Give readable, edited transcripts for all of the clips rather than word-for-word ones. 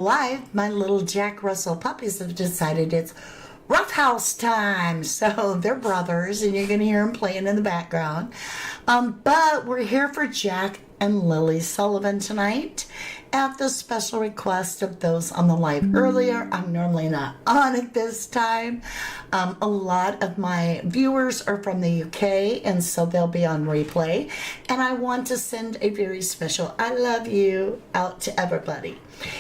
Live, my little Jack Russell puppies have decided it's roughhouse time. So they're brothers, and you're going to hear them playing in the background. But we're here for Jack and Lily Sullivan tonight at the special request of those on the live earlier. I'm normally not on at this time. A lot of my viewers are from the UK, and so they'll be on replay. And I want to send a very special I love you out to everybody.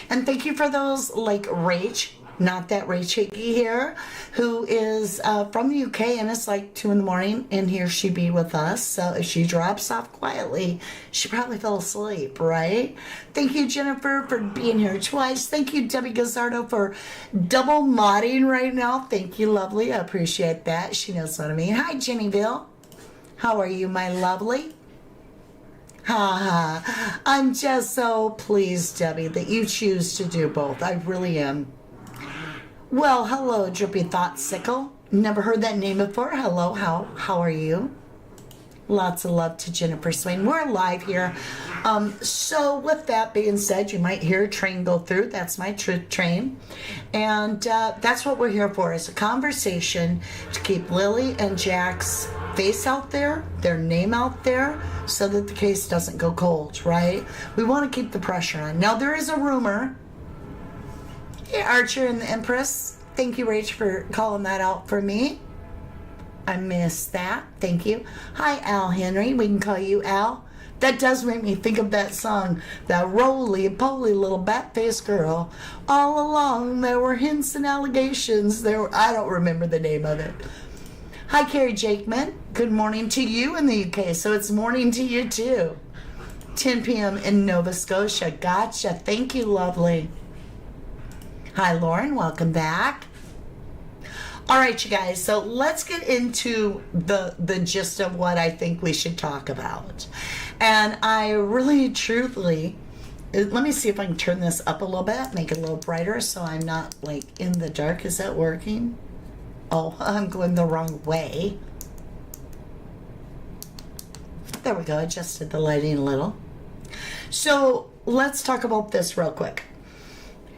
And thank you for those like Rach, not that Rach Hickey here, who is from the UK, and it's like 2 in the morning, and here she be with us. So if she drops off quietly, she probably fell asleep, right? Thank you, Jennifer, for being here twice. Thank you, Debbie Gazzardo, for double modding right now. Thank you, lovely. I appreciate that. She knows what I mean. Hi, Jennyville. How are you, my lovely? Ha ha. I'm just so pleased, Debbie, that you choose to do both. I really am. Well, hello, Drippy Thought Sickle. Never heard that name before. Hello, how are you? Lots of love to Jennifer Swain. We're live here. So with that being said, you might hear a train go through. That's my train. And that's what we're here for, is a conversation to keep Lily and Jack's face out there, their name out there, so that the case doesn't go cold, right? We want to keep the pressure on. Now, there is a rumor. Hey, Archer and the Empress. Thank you, Rach, for calling that out for me. I missed that. Thank you. Hi, Al Henry. We can call you Al. That does make me think of that song, that roly-poly little bat-faced girl. All along, there were hints and allegations. I don't remember the name of it. Hi, Carrie Jakeman. Good morning to you in the UK. So it's morning to you, too. 10 p.m. in Nova Scotia. Gotcha. Thank you, lovely. Hi, Lauren. Welcome back. All right, you guys. So let's get into the gist of what I think we should talk about. And I really, truthfully, let me see if I can turn this up a little bit, make it a little brighter so I'm not like in the dark. Is that working? Oh, I'm going the wrong way. There we go. Adjusted the lighting a little. So let's talk about this real quick.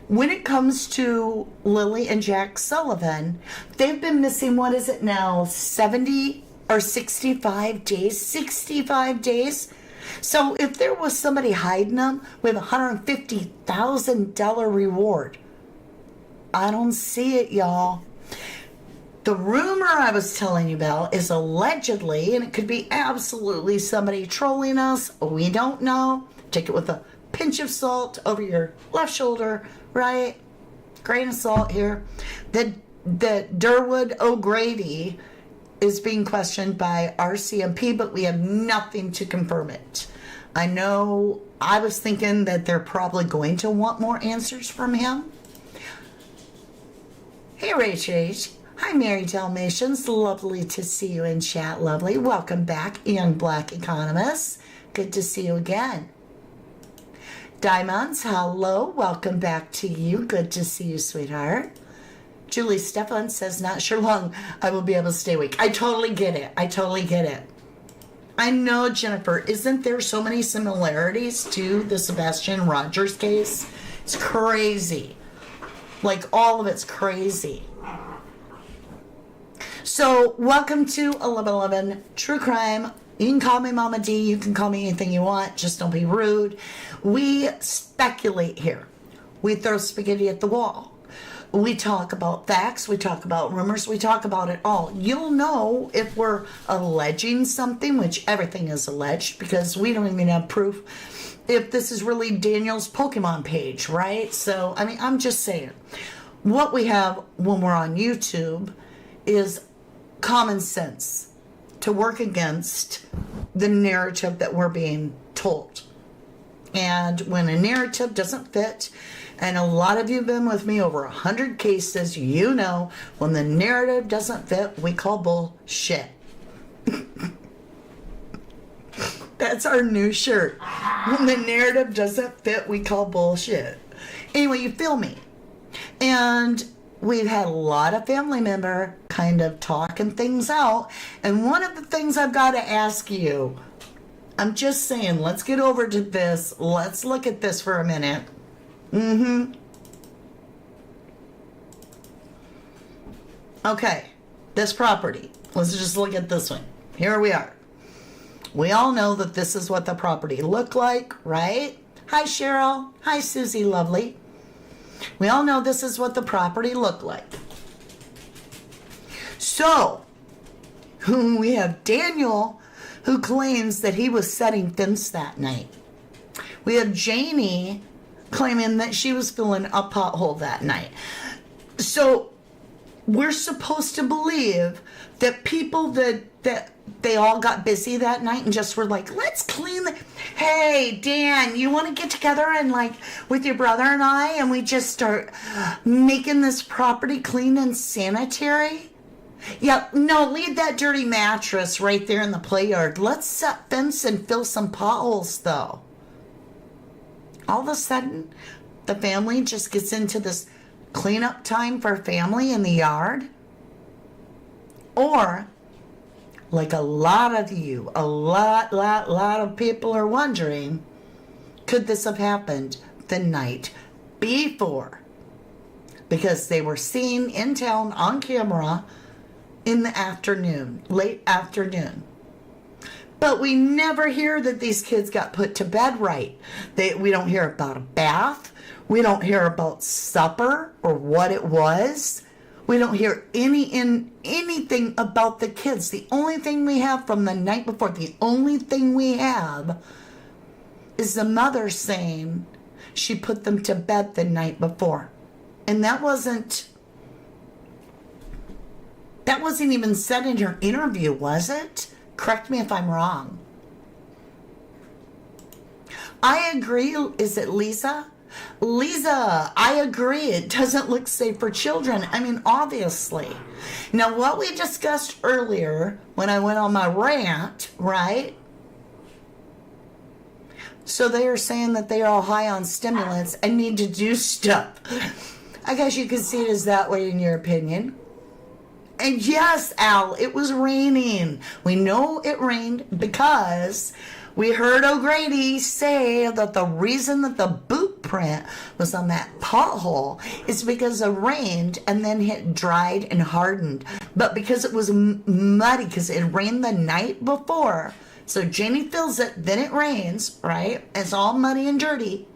When it comes to Lily and Jack Sullivan, they've been missing, what is it now, 70 or 65 days? 65 days. So if there was somebody hiding them with a $150,000 reward, I don't see it, y'all. The rumor I was telling you about is allegedly, and it could be absolutely somebody trolling us. We don't know. Take it with a pinch of salt over your left shoulder, right? Grain of salt here. That Durwood O'Grady is being questioned by RCMP, but we have nothing to confirm it. I know I was thinking that they're probably going to want more answers from him. Hey, Rach. Hi, Mary Dalmatians. Lovely to see you in chat, lovely. Welcome back, young black economist. Good to see you again. Diamonds, hello. Welcome back to you. Good to see you, sweetheart. Julie Stefan says, not sure long I will be able to stay awake. I totally get it. I know, Jennifer, isn't there so many similarities to the Sebastian Rogers case? It's crazy. Like, all of it's crazy. So, welcome to 1111 True Crime. You can call me Mama D. You can call me anything you want. Just don't be rude. We speculate here. We throw spaghetti at the wall. We talk about facts. We talk about rumors. We talk about it all. You'll know if we're alleging something, which everything is alleged because we don't even have proof, if this is really Daniel's Pokemon page, right? So, I mean, I'm just saying. What we have when we're on YouTube is common sense to work against the narrative that we're being told. And when a narrative doesn't fit, and a lot of you have been with me over 100 cases, you know, when the narrative doesn't fit, we call bullshit. That's our new shirt. When the narrative doesn't fit, we call bullshit. Anyway, you feel me? And we've had a lot of family member kind of talking things out. And one of the things I've got to ask you, I'm just saying, let's get over to this. Let's look at this for a minute. Okay, this property. Let's just look at this one. Here we are. We all know that this is what the property looked like, right? Hi, Cheryl. Hi, Susie Lovely. We all know this is what the property looked like. So, we have Daniel, who claims that he was setting fence that night. We have Janie claiming that she was filling a pothole that night. So, we're supposed to believe that people that they all got busy that night and just were like, let's clean the... Hey, Dan, you want to get together and like with your brother and I and we just start making this property clean and sanitary? Yeah, no, leave that dirty mattress right there in the play yard. Let's set fence and fill some potholes, though. All of a sudden, the family just gets into this cleanup time for family in the yard. Or, like a lot of you, a lot of people are wondering, could this have happened the night before? Because they were seen in town on camera in the afternoon, late afternoon. But we never hear that these kids got put to bed right. We don't hear about a bath. We don't hear about supper or what it was. We don't hear anything about the kids. The only thing we have from the night before, the only thing we have is the mother saying she put them to bed the night before. And that wasn't even said in her interview, was it? Correct me if I'm wrong. I agree. Is it Lisa? Lisa, I agree. It doesn't look safe for children. I mean, obviously. Now, what we discussed earlier when I went on my rant, right? So they are saying that they are all high on stimulants and need to do stuff. I guess you could see it as that way in your opinion. And yes, Al, it was raining. We know it rained because we heard O'Grady say that the reason that the boot print was on that pothole is because it rained and then it dried and hardened. But because it was muddy, because it rained the night before. So Janie fills it, then it rains, right? It's all muddy and dirty.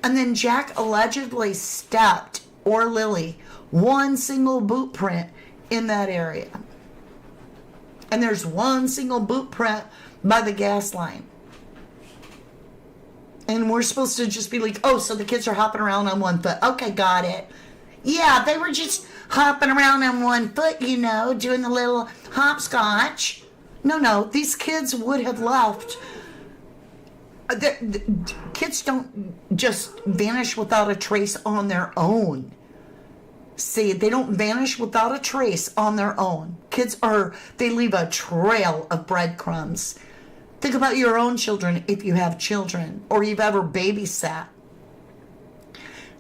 And then Jack allegedly stepped, or Lily, one single boot print in that area. And there's one single boot print by the gas line. And we're supposed to just be like, oh, so the kids are hopping around on one foot. Okay, got it. Yeah, they were just hopping around on one foot, you know, doing the little hopscotch. No, these kids would have left. The kids don't just vanish without a trace on their own. See, they don't vanish without a trace on their own. Kids they leave a trail of breadcrumbs. Think about your own children if you have children or you've ever babysat.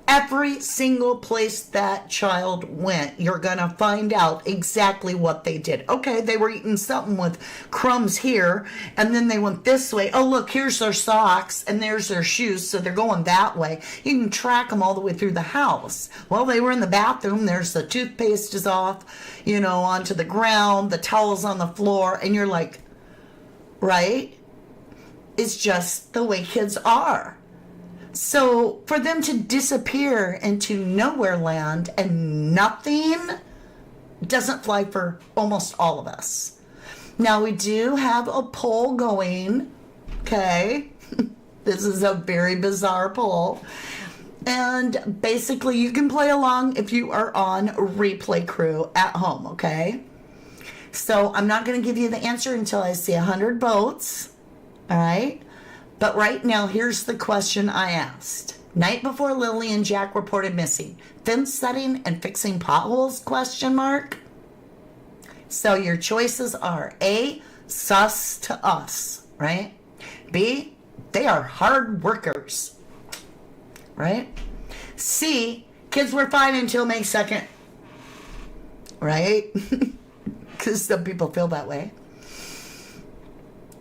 Every single place that child went, you're going to find out exactly what they did. Okay, they were eating something with crumbs here, and then they went this way. Oh, look, here's their socks, and there's their shoes, so they're going that way. You can track them all the way through the house. Well, they were in the bathroom. There's the toothpaste is off, onto the ground. The towel's on the floor, and you're like, right? It's just the way kids are. So for them to disappear into nowhere land and nothing doesn't fly for almost all of us. Now we do have a poll going, okay? This is a very bizarre poll. And basically you can play along if you are on Replay Crew at home, okay? So I'm not going to give you the answer until I see 100 votes, all right? But right now, here's the question I asked. Night before Lilly and Jack reported missing. Fence setting and fixing potholes, ? So your choices are A, sus to us, right? B, they are hard workers, right? C, kids were fine until May 2nd, right? Because some people feel that way.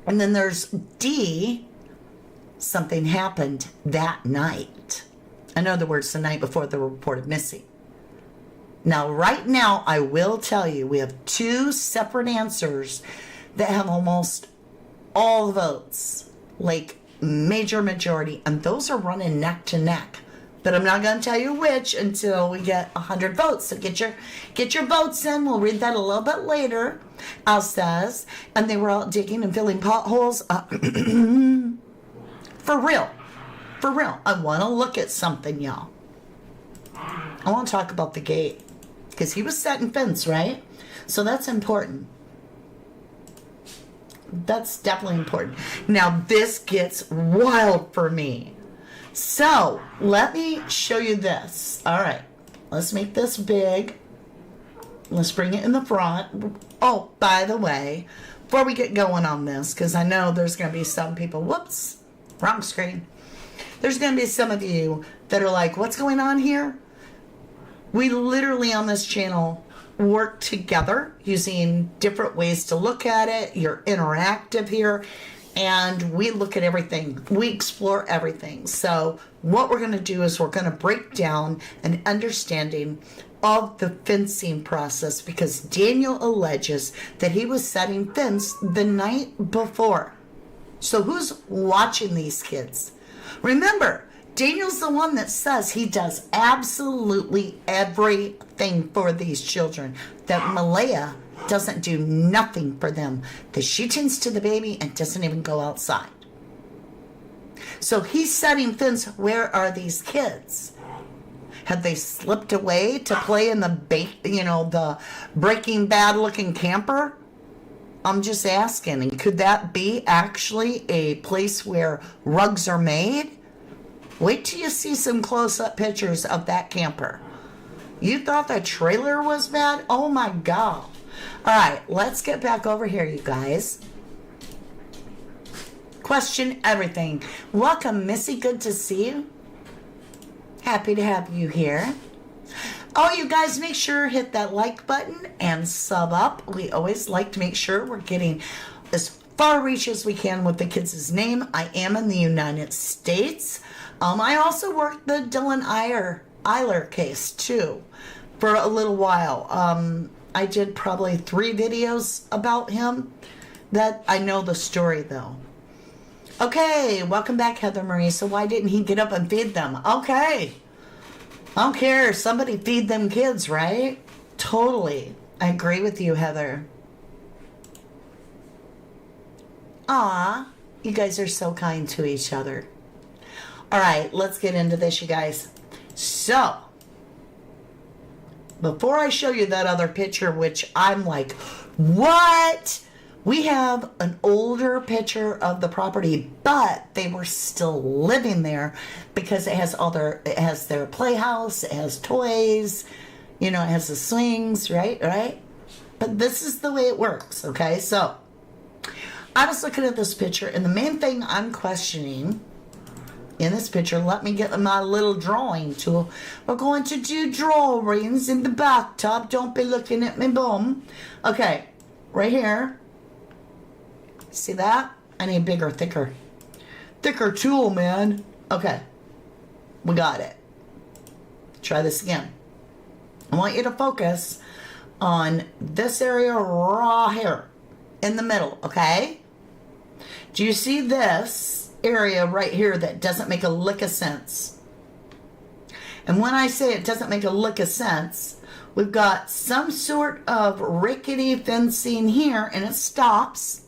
And then there's D, something happened that night. In other words, the night before they were reported missing. Now, right now, I will tell you, we have 2 separate answers that have almost all the votes, like major majority, and those are running neck to neck. But I'm not going to tell you which until we get 100 votes. So get your votes in. We'll read that a little bit later. Al says, and they were out digging and filling potholes. For real. For real. I want to look at something, y'all. I want to talk about the gate. Because he was setting fence, right? So that's important. That's definitely important. Now, this gets wild for me. So, let me show you this. All right. Let's make this big. Let's bring it in the front. Oh, by the way, before we get going on this, because I know there's going to be some people, whoops, wrong screen. There's going to be some of you that are like, what's going on here? We literally on this channel work together using different ways to look at it. You're interactive here. And we look at everything. We explore everything. So what we're going to do is we're going to break down an understanding of the fencing process because Daniel alleges that he was setting fence the night before. So who's watching these kids? Remember, Daniel's the one that says he does absolutely everything for these children. That Malaya doesn't do nothing for them. That she tends to the baby and doesn't even go outside. So he's setting fence. Where are these kids? Have they slipped away to play in the Breaking Bad looking camper? I'm just asking. And could that be actually a place where rugs are made? Wait till you see some close-up pictures of that camper. You thought the trailer was bad? Oh my God. All right, let's get back over here, you guys. Question everything. Welcome, Missy. Good to see you. Happy to have you here. Oh, you guys, make sure hit that like button and sub up. We always like to make sure we're getting as far reach as we can with the kids' name. I am in the United States. I also worked the Dylan Eiler case, too, for a little while. I did probably 3 videos about him that I know the story, though. Okay, welcome back, Heather Marie. So why didn't he get up and feed them? Okay. I don't care. Somebody feed them kids, right? Totally. I agree with you, Heather. Aw, you guys are so kind to each other. All right, let's get into this, you guys. So, before I show you that other picture, which I'm like, what? We have an older picture of the property, but they were still living there because it has their playhouse, it has toys, it has the swings, right? But this is the way it works, okay? So, I was looking at this picture, and the main thing I'm questioning in this picture, let me get my little drawing tool. We're going to do drawings in the bathtub. Don't be looking at me bum. Okay, right here. See that? I need bigger, thicker tool, man. Okay, we got it. Try this again. I want you to focus on this area right here in the middle, okay? Do you see this area right here that doesn't make a lick of sense? And when I say it doesn't make a lick of sense, we've got some sort of rickety fencing here and it stops.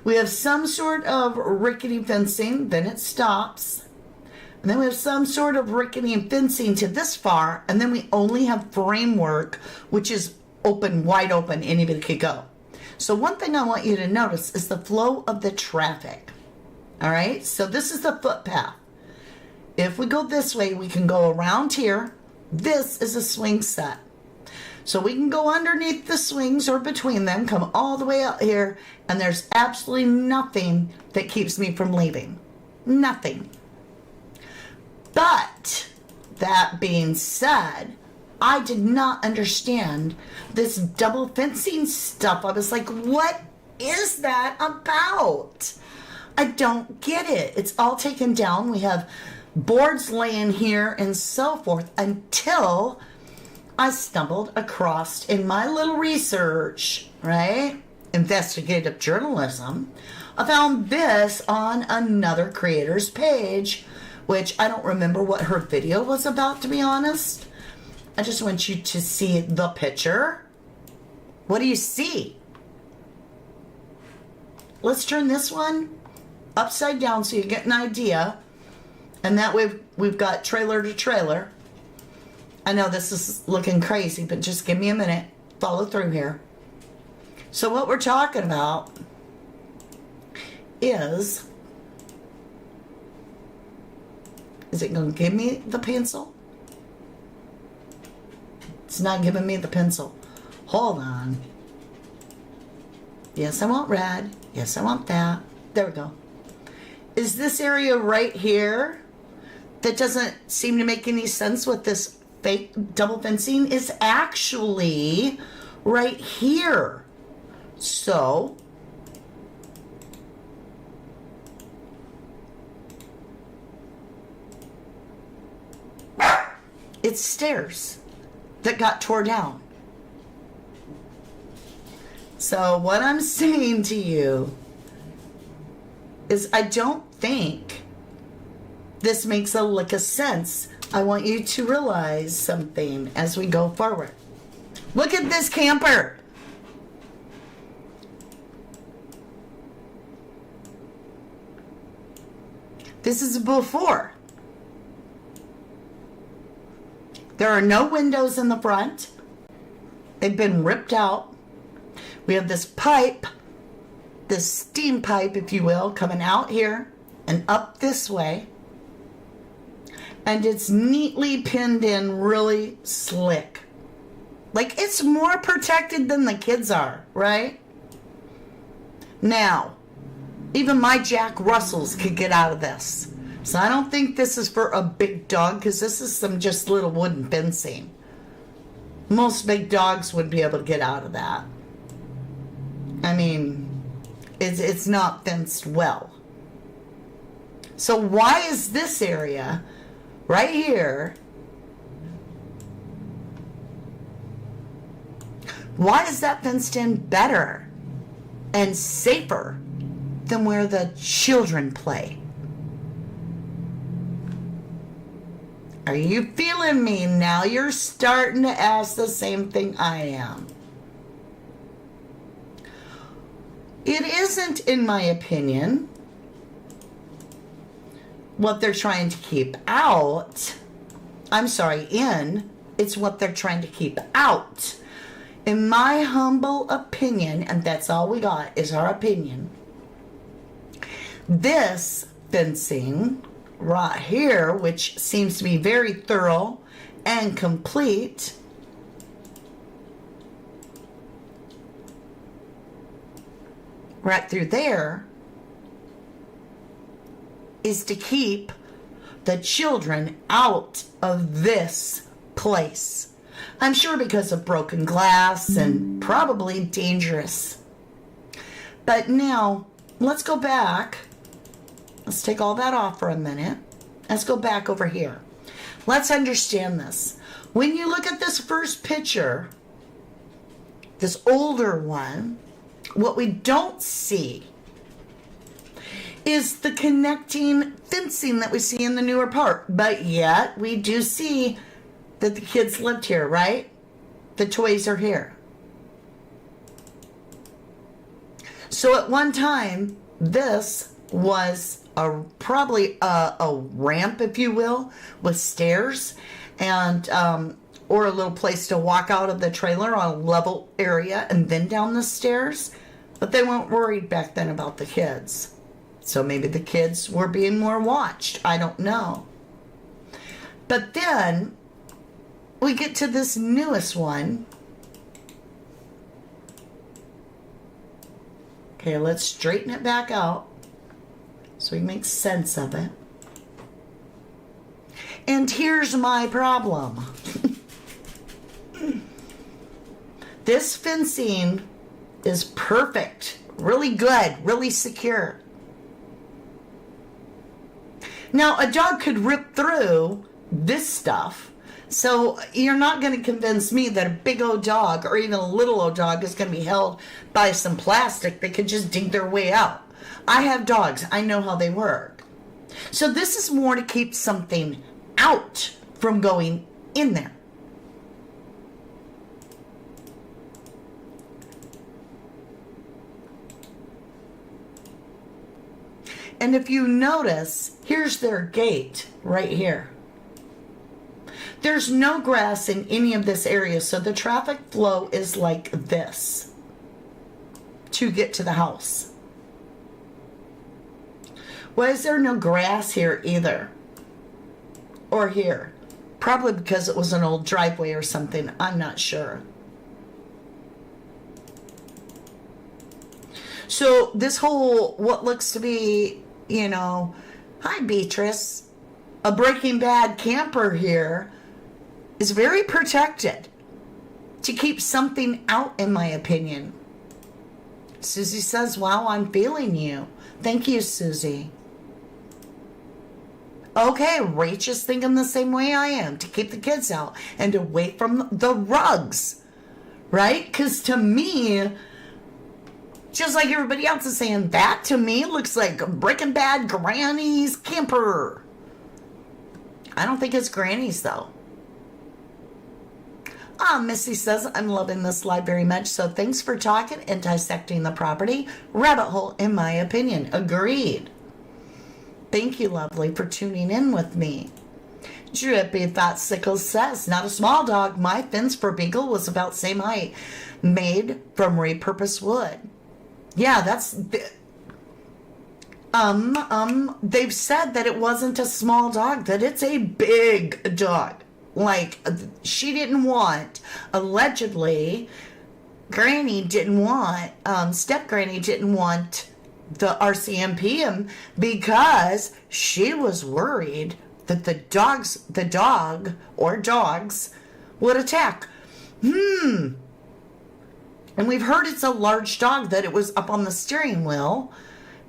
We have some sort of rickety fencing, then it stops. And then we have some sort of rickety fencing to this far, and then we only have framework, which is open, wide open, anybody could go. So one thing I want you to notice is the flow of the traffic. All right, so this is the footpath. If we go this way, we can go around here. This is a swing set. So we can go underneath the swings or between them, come all the way out here, and there's absolutely nothing that keeps me from leaving. Nothing. But, that being said, I did not understand this double fencing stuff. I was like, what is that about? I don't get it. It's all taken down. We have boards laying here and so forth until I stumbled across in my little research, right? Investigative journalism. I found this on another creator's page, which I don't remember what her video was about, to be honest. I just want you to see the picture. What do you see? Let's turn this one upside down so you get an idea. And that way we've got trailer to trailer. I know this is looking crazy, but just give me a minute. Follow through here. So what we're talking about is it going to give me the pencil? It's not giving me the pencil. Hold on. Yes, I want red. Yes, I want that. There we go. Is this area right here that doesn't seem to make any sense with this fake double fencing is actually right here. So it's stairs that got tore down. So what I'm saying to you is I don't think this makes a lick of sense. I want you to realize something as we go forward. Look at this camper. This is before. There are no windows in the front. They've been ripped out. We have this pipe, this steam pipe, if you will, coming out here and up this way. And it's neatly pinned in really slick. Like it's more protected than the kids are, right? Now, even my Jack Russells could get out of this. So I don't think this is for a big dog because this is some just little wooden fencing. Most big dogs would be able to get out of that. I mean, it's not fenced well. So why is this area right here, why is that fenced in better and safer than where the children play? Are you feeling me? Now you're starting to ask the same thing I am. It isn't, in my opinion, what they're trying to keep out. I'm sorry, in. It's what they're trying to keep out. In my humble opinion, and that's all we got is our opinion, this fencing right here, which seems to be very thorough and complete, right through there, is to keep the children out of this place. I'm sure because of broken glass and probably dangerous. But now, let's go back. Let's take all that off for a minute. Let's go back over here. Let's understand this. When you look at this first picture, this older one, what we don't see is the connecting fencing that we see in the newer part. But yet, we do see that the kids lived here, right? The toys are here. So at one time, this was probably a ramp, if you will, with stairs and or a little place to walk out of the trailer on a level area and then down the stairs. But they weren't worried back then about the kids. So maybe the kids were being more watched. I don't know. But then we get to this newest one. Okay, let's straighten it back out so we can make sense of it. And here's my problem. This fencing is perfect, really good, really secure. Now, a dog could rip through this stuff, So you're not going to convince me that a big old dog or even a little old dog is going to be held by some plastic that could just dig their way out. I have dogs. I know how they work. So this is more to keep something out from going in there. And if you notice, here's their gate right here. There's no grass in any of this area, so the traffic flow is like this to get to the house. Why is there no grass here either? Or here? Probably because it was an old driveway or something. I'm not sure. So this whole, what looks to be, hi Beatrice, a Breaking Bad camper here is very protected to keep something out, in my opinion. Susie says, wow, I'm feeling you. Thank you, Susie. Okay, Rach is thinking the same way I am, to keep the kids out and away from the rugs, right? Because to me, just like everybody else is saying, that to me looks like Breaking Bad Granny's camper. I don't think it's Granny's though. Missy says, I'm loving this live very much, so thanks for talking and dissecting the property. Rabbit hole, in my opinion. Agreed. Thank you, lovely, for tuning in with me. Drippy Thought Sickles says, not a small dog. My fence for Beagle was about same height, made from repurposed wood. Yeah, that's... they've said that it wasn't a small dog, that it's a big dog. Like, she didn't want, allegedly, Granny didn't want, Step Granny didn't want the RCMP because she was worried that the dog or dogs would attack. And we've heard it's a large dog, that it was up on the steering wheel,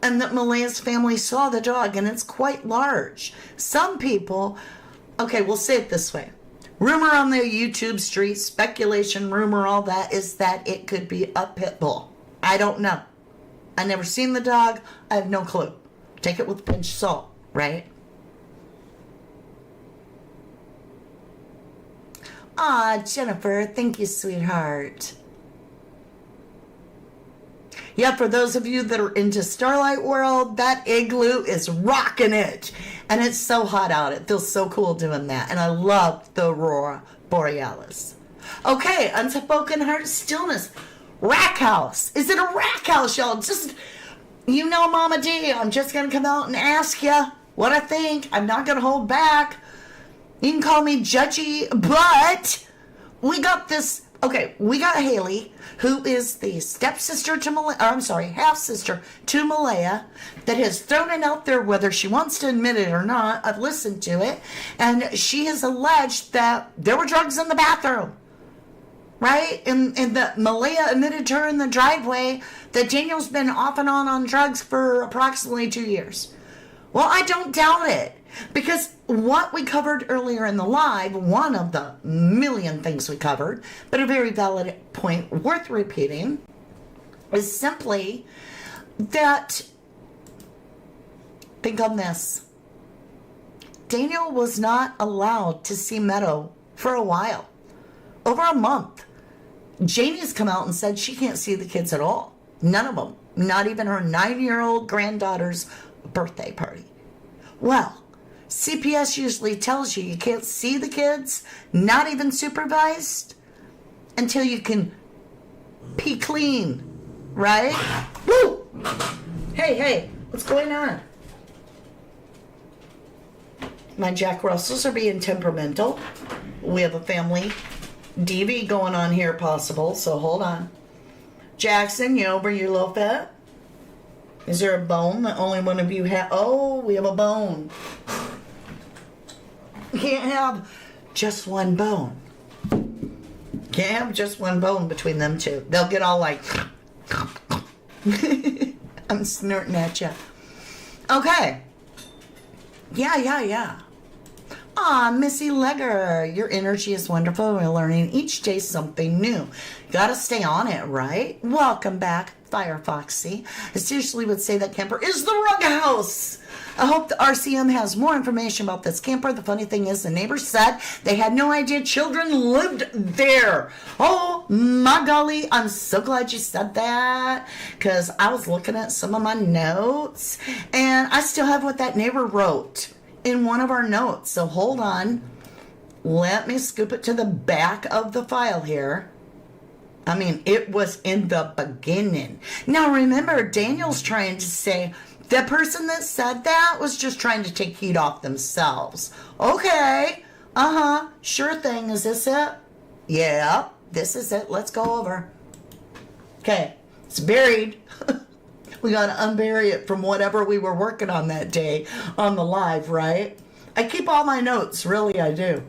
and that Malaya's family saw the dog, and it's quite large. Some people, okay, we'll say it this way. Rumor on the YouTube streets, speculation, rumor, all that, is that it could be a pit bull. I don't know. I never seen the dog. I have no clue. Take it with a pinch of salt, right? Jennifer, thank you, sweetheart. Yeah, for those of you that are into Starlight World, that igloo is rocking it. And it's so hot out. It feels so cool doing that. And I love the Aurora Borealis. Okay, Unspoken Heart Stillness. Rack house. Is it a rack house, y'all? Just, Mama D, I'm just going to come out and ask you what I think. I'm not going to hold back. You can call me judgy, but we got this. Okay, we got Haley, who is the stepsister to Malaya, half-sister to Malaya, that has thrown it out there whether she wants to admit it or not. I've listened to it, and she has alleged that there were drugs in the bathroom, right? And that Malaya admitted to her in the driveway that Daniel's been off and on drugs for approximately 2 years. Well, I don't doubt it. Because what we covered earlier in the live, one of the million things we covered, but a very valid point worth repeating, is simply that, think on this, Daniel was not allowed to see Meadow for a while, over a month. Janie's come out and said she can't see the kids at all. None of them. Not even her 9-year-old granddaughter's birthday party. Well, CPS usually tells you can't see the kids, not even supervised, until you can pee clean, right? Woo! Hey, what's going on? My Jack Russells are being temperamental. We have a family DV going on here possible, so hold on. Jackson, you over your low fat? Is there a bone that only one of you have? Oh, we have a bone. Can't have just one bone. Can't have just one bone between them two. They'll get all like... I'm snorting at you. Okay. Yeah. Ah, Missy Legger, your energy is wonderful. We're learning each day something new. Gotta stay on it, right? Welcome back, Fire Foxy. I seriously would say that camper is the Rug House. I hope the RCM has more information about this camper. The funny thing is, the neighbors said they had no idea children lived there. Oh, my golly, I'm so glad you said that, because I was looking at some of my notes, and I still have what that neighbor wrote in one of our notes. So hold on. Let me scoop it to the back of the file here. I mean, it was in the beginning. Now, remember, Daniel's trying to say the person that said that was just trying to take heat off themselves. Okay. Sure thing. Is this it? Yeah, this is it. Let's go over. Okay. It's buried. We got to unbury it from whatever we were working on that day on the live, right? I keep all my notes. Really, I do.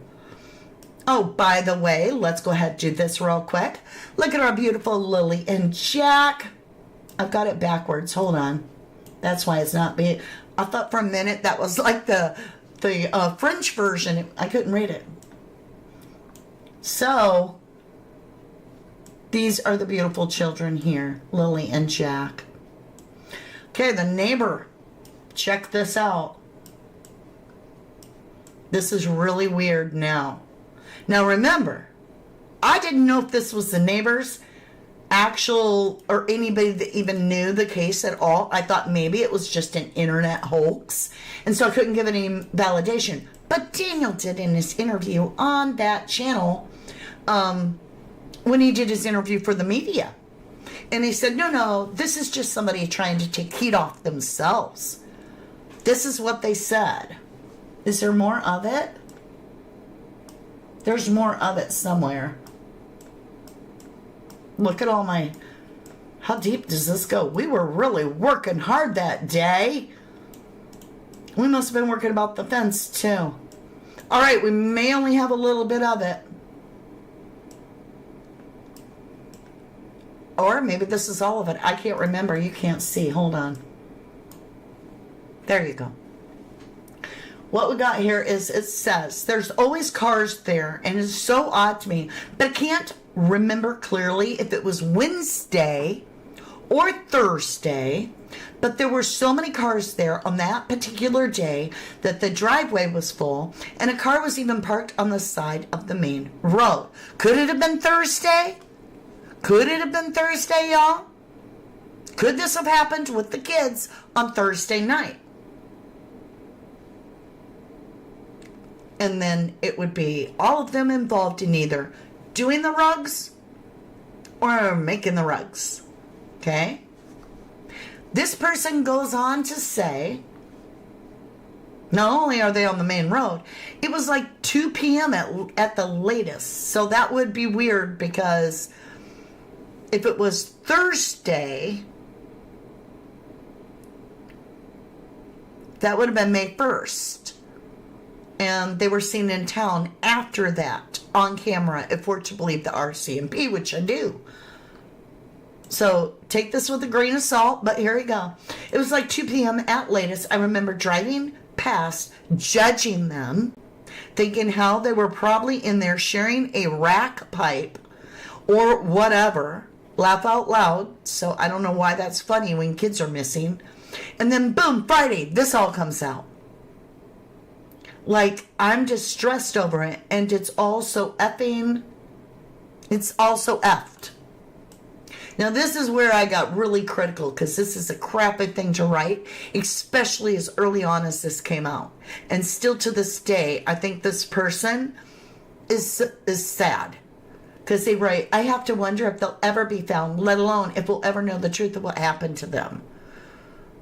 Oh, by the way, let's go ahead and do this real quick. Look at our beautiful Lilly and Jack. I've got it backwards. Hold on. That's why it's not being... I thought for a minute that was like the French version. I couldn't read it. So, these are the beautiful children here, Lilly and Jack. Okay, the neighbor. Check this out. This is really weird now. Now remember, I didn't know if this was the neighbors actual or anybody that even knew the case at all. I thought maybe it was just an internet hoax, and so I couldn't give any validation. But Daniel did in his interview on that channel when he did his interview for the media. And he said, no, this is just somebody trying to take heat off themselves. This is what they said. Is there more of it? There's more of it somewhere. Look at all my... How deep does this go? We were really working hard that day. We must have been working about the fence, too. All right, we may only have a little bit of it. Or maybe this is all of it. I can't remember. You can't see. Hold on. There you go. What we got here is, it says, there's always cars there, and it's so odd to me, but I can't remember clearly if it was Wednesday or Thursday, but there were so many cars there on that particular day that the driveway was full, and a car was even parked on the side of the main road. Could it have been Thursday? Could it have been Thursday, y'all? Could this have happened with the kids on Thursday night? And then it would be all of them involved in either doing the rugs or making the rugs. Okay? This person goes on to say, not only are they on the main road, it was like 2 p.m. at the latest. So that would be weird, because if it was Thursday, that would have been May 1st. And they were seen in town after that on camera, if we're to believe the RCMP, which I do. So take this with a grain of salt, but here we go. It was like 2 p.m. at latest. I remember driving past, judging them, thinking how they were probably in there sharing a rack pipe or whatever. Laugh out loud. So I don't know why that's funny when kids are missing. And then boom, Friday, this all comes out. Like, I'm distressed over it, and it's also effed. Now, this is where I got really critical, because this is a crappy thing to write, especially as early on as this came out. And still to this day, I think this person is sad. Because they write, I have to wonder if they'll ever be found, let alone if we'll ever know the truth of what happened to them.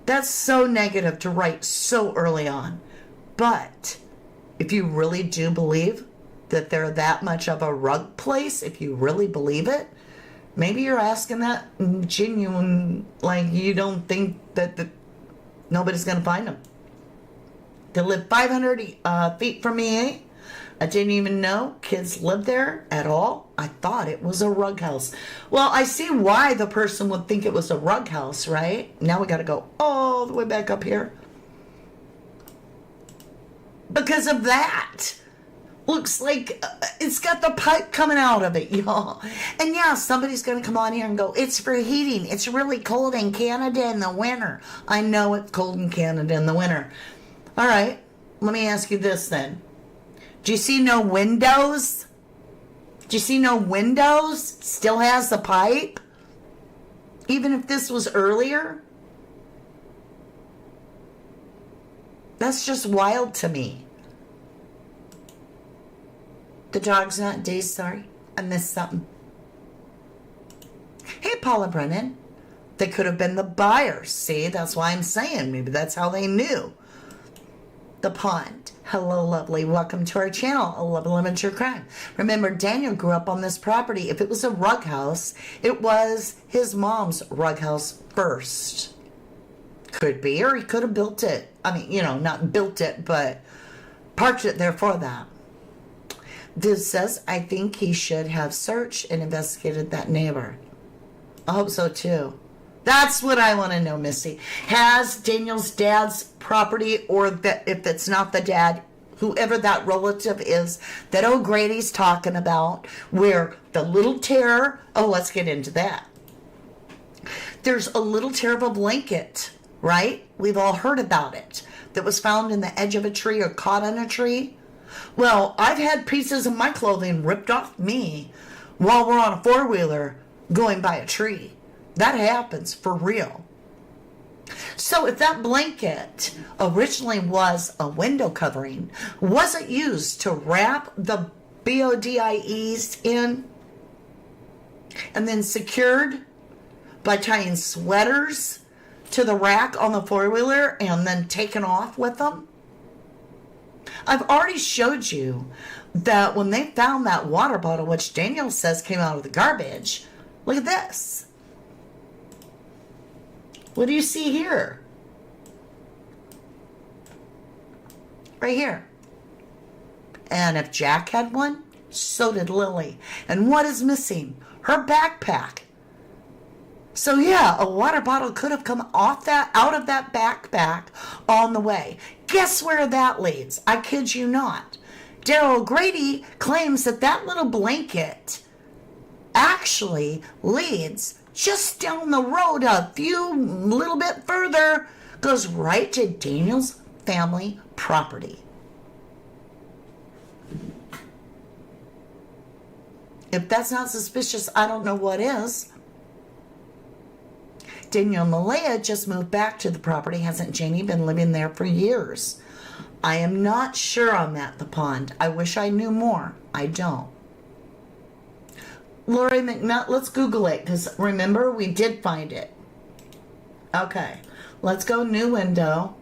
That's so negative to write so early on. But if you really do believe that they're that much of a rug place, if you really believe it, maybe you're asking that genuine, like you don't think that nobody's going to find them. They live 500 feet from me. I didn't even know kids lived there at all. I thought it was a rug house. Well, I see why the person would think it was a rug house, right? Now we got to go all the way back up here. because of that. Looks like it's got the pipe coming out of it, y'all. And yeah, somebody's going to come on here and go, it's for heating. It's really cold in Canada in the winter. I know it's cold in Canada in the winter. All right, let me ask you this then. Do you see no windows? Do you see no windows? Still has the pipe? Even if this was earlier? That's just wild to me. The dog's not dazed, sorry. I missed something. Hey, Paula Brennan. They could have been the buyers. See, that's why I'm saying. Maybe that's how they knew. The pond. Hello, lovely. Welcome to our channel, 1111 True Crime. Remember, Daniel grew up on this property. If it was a rug house, it was his mom's rug house first. Could be, or he could have built it. I mean, you know, not built it, but parked it there for that. This says, I think he should have searched and investigated that neighbor. I hope so too. That's what I want to know, Missy. Has Daniel's dad's property, or that if it's not the dad, whoever that relative is that O'Grady's talking about, where the little tear, oh, let's get into that. There's a little tear of a blanket, right? We've all heard about it. That was found in the edge of a tree or caught on a tree. Well, I've had pieces of my clothing ripped off me while we're on a four-wheeler going by a tree. That happens for real. So if that blanket originally was a window covering, was it used to wrap the BODIEs in and then secured by tying sweaters to the rack on the four-wheeler and then taken off with them? I've already showed you that when they found that water bottle, which Daniel says came out of the garbage, look at this. What do you see here? Right here. And if Jack had one, so did Lily. And what is missing? Her backpack. So yeah, a water bottle could have come out of that backpack on the way. Guess where that leads? I kid you not. Daryl Grady claims that that little blanket actually leads just down the road a little bit further, goes right to Daniel's family property. If that's not suspicious, I don't know what is. Daniel and Malaya just moved back to the property. Hasn't Janie been living there for years? I am not sure on that, the pond. I wish I knew more. I don't. Lori McNutt, let's Google it, because remember, we did find it. Okay, let's go new window.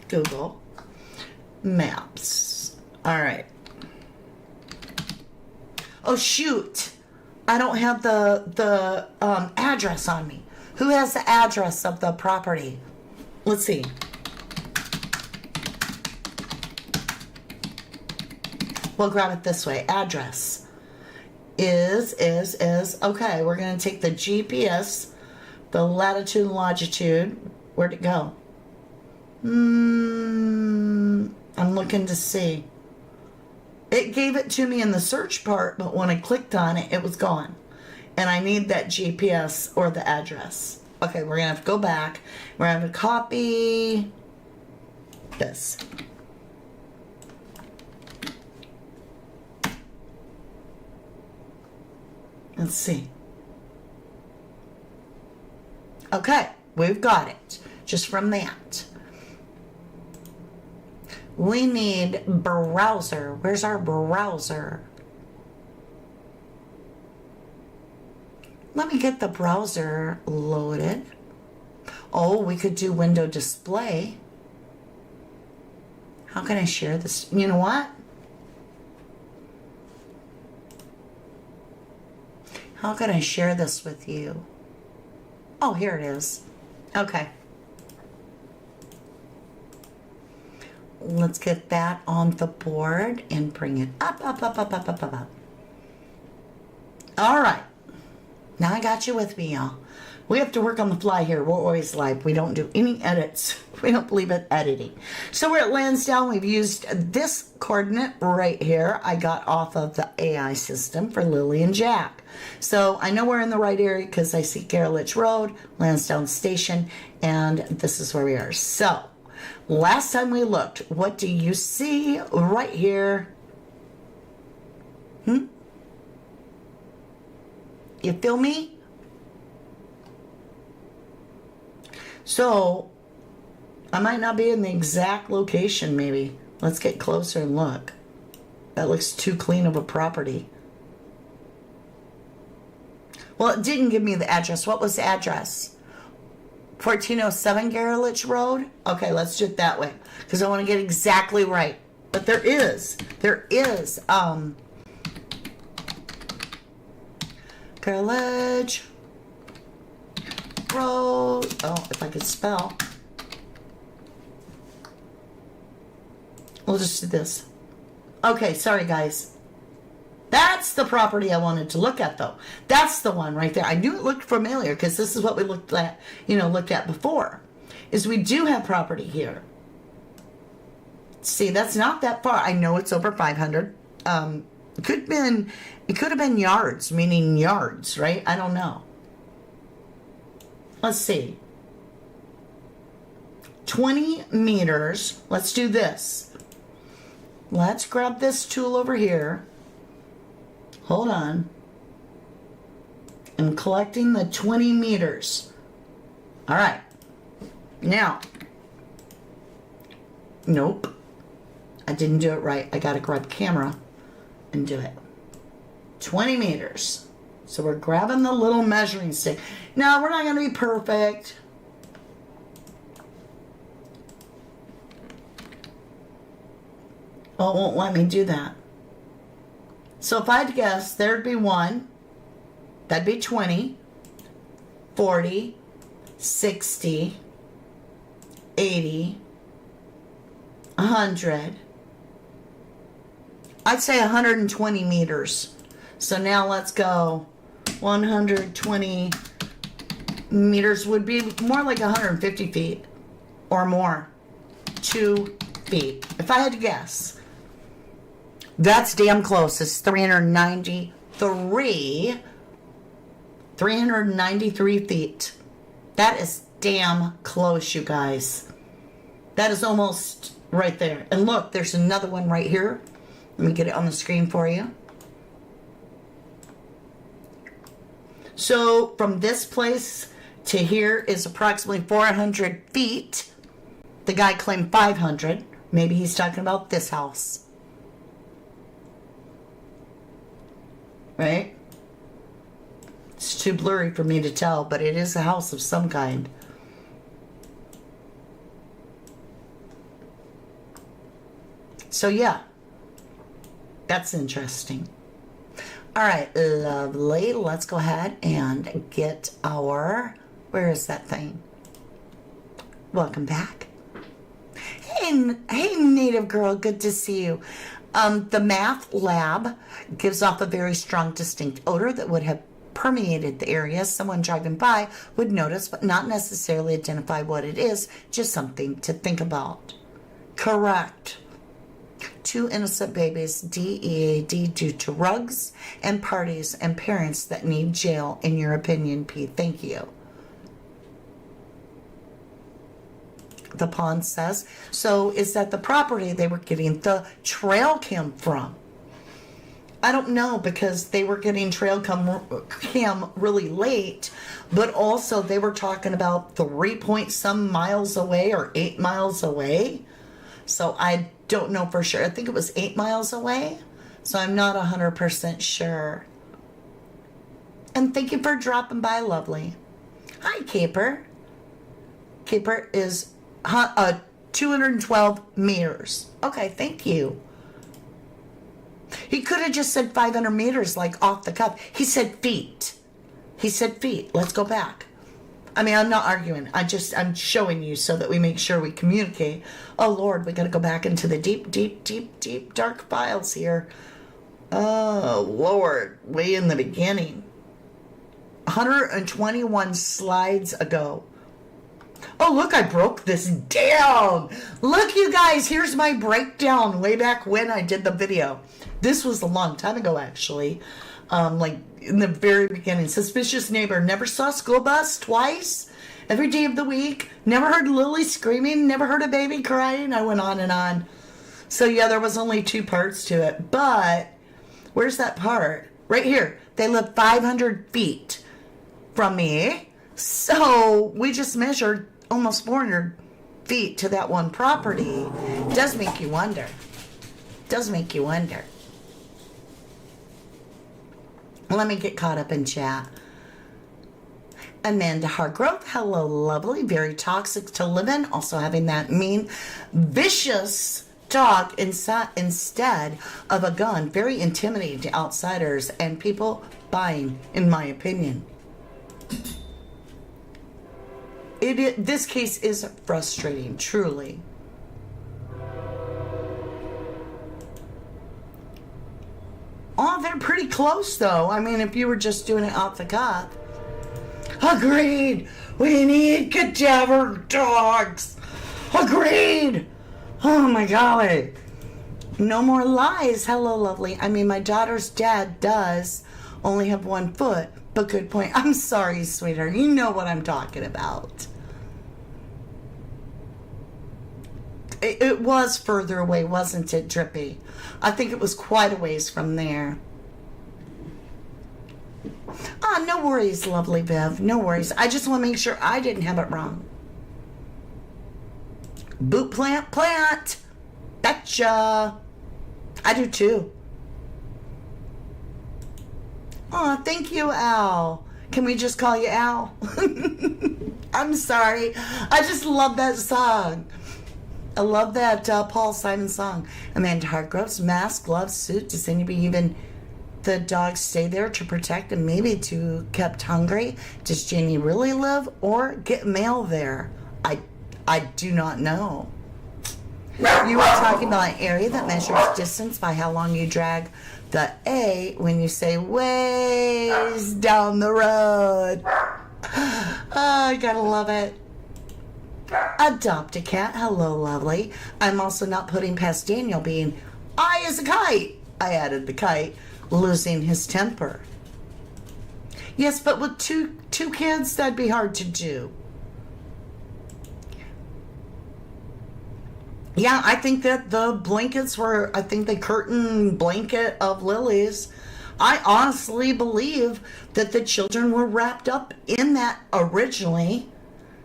Google Maps. All right. Oh, shoot. I don't have the address on me. Who has the address of the property? Let's see. We'll grab it this way. Address is, okay, we're going to take the GPS, the latitude and longitude. Where'd it go? I'm looking to see. It gave it to me in the search part, but when I clicked on it, it was gone. And I need that GPS or the address. Okay, we're going to have to go back. We're going to have to copy this. Let's see. Okay, we've got it. Just from that. We need browser. Where's our browser? Let me get the browser loaded. Oh, we could do window display. How can I share this? You know what? How can I share this with you? Oh, here it is. Okay. Let's get that on the board and bring it up. All right. Now I got you with me, y'all. We have to work on the fly here. We're always live. We don't do any edits. We don't believe in editing. So we're at Lansdowne. We've used this coordinate right here. I got off of the AI system for Lilly and Jack. So I know we're in the right area because I see Garrelitch Road, Lansdowne Station, and this is where we are. So last time we looked, what do you see right here? You feel me? So, I might not be in the exact location, maybe. Let's get closer and look. That looks too clean of a property. Well, it didn't give me the address. What was the address? 1407 Garrelitch Road? Okay, let's do it that way. Because I want to get exactly right. But there is, Garrelitch Road. Oh, if I could spell. We'll just do this. Okay, sorry guys. That's the property I wanted to look at though. That's the one right there. I knew it looked familiar because this is what we looked at before. Is we do have property here. See, that's not that far. I know it's over 500. It could have been yards, meaning yards, right? I don't know. Let's see. 20 meters. Let's do this. Let's grab this tool over here. Hold on. I'm collecting the 20 meters. All right. Now. Nope. I didn't do it right. I got to grab the camera and do it. 20 meters. So we're grabbing the little measuring stick. Now, we're not going to be perfect. Oh, it won't let me do that. So if I had to guess, there'd be 1. That'd be 20, 40, 60, 80, 100. I'd say 120 meters. So now let's go. 120 meters would be more like 150 feet or more. 2 feet. If I had to guess. That's damn close. It's 393 feet. That is damn close, you guys. That is almost right there. And look, there's another one right here. Let me get it on the screen for you. So from this place to here is approximately 400 feet. The guy claimed 500. Maybe he's talking about this house. Right? It's too blurry for me to tell, but it is a house of some kind. So yeah, that's interesting. All right, lovely. Let's go ahead and get our, where is that thing? Welcome back. Hey, native girl, good to see you. The math lab gives off a very strong, distinct odor that would have permeated the area. Someone driving by would notice, but not necessarily identify what it is. Just something to think about. Correct. 2 innocent babies, DEAD, due to rugs and parties and parents that need jail, in your opinion, P. Thank you. The pond says. So is that the property they were getting the trail cam from? I don't know, because they were getting trail cam really late, but also they were talking about 3-point-some miles away or 8 miles away. So I don't know for sure. I think it was 8 miles away. So I'm not 100% sure. And thank you for dropping by, lovely. Hi, Caper. Caper is 212 meters. Okay, thank you. He could have just said 500 meters, like off the cuff. He said feet. He said feet. Let's go back. I mean, I'm not arguing. I'm showing you so that we make sure we communicate. Oh, Lord, we got to go back into the deep, deep, deep, deep, dark files here. Oh, Lord, way in the beginning. 121 slides ago. Oh, look, I broke this down. Look, you guys, here's my breakdown way back when I did the video. This was a long time ago, actually. Like in the very beginning. Suspicious neighbor. Never saw school bus twice. Every day of the week. Never heard Lily screaming. Never heard a baby crying. I went on and on. So, yeah, there was only 2 parts to it. But where's that part? Right here. They live 500 feet from me. So we just measured almost 400 feet to that one property. Does make you wonder. Does make you wonder. Let me get caught up in chat. Amanda Hargrove, hello, lovely. Very toxic to live in. Also having that mean, vicious dog instead of a gun. Very intimidating to outsiders and people buying, in my opinion. This case is frustrating, truly. Oh, they're pretty close, though. I mean, if you were just doing it off the cuff. Agreed. We need cadaver dogs. Agreed. Oh, my golly. No more lies. Hello, lovely. I mean, my daughter's dad does only have 1 foot. But good point. I'm sorry, sweetheart. You know what I'm talking about. It was further away, wasn't it, Drippy? I think it was quite a ways from there. Ah, no worries, lovely Viv. No worries. I just want to make sure I didn't have it wrong. Boot plant. Betcha. I do too. Oh, thank you, Al. Can we just call you Al? I'm sorry. I just love that song. I love that Paul Simon song. Amanda Hargrove's mask, gloves, suit. Does anybody even the dogs stay there to protect and maybe to kept hungry? Does Jenny really live or get mail there? I do not know. You were talking about an area that measures distance by how long you drag the A when you say ways down the road. Oh, I gotta love it. Adopt a cat. Hello, lovely. I'm also not putting past Daniel being high as a kite. I added the kite, losing his temper. Yes, but with two kids, that'd be hard to do. Yeah, I think that the blankets were, I think the curtain blanket of Lily's. I honestly believe that the children were wrapped up in that originally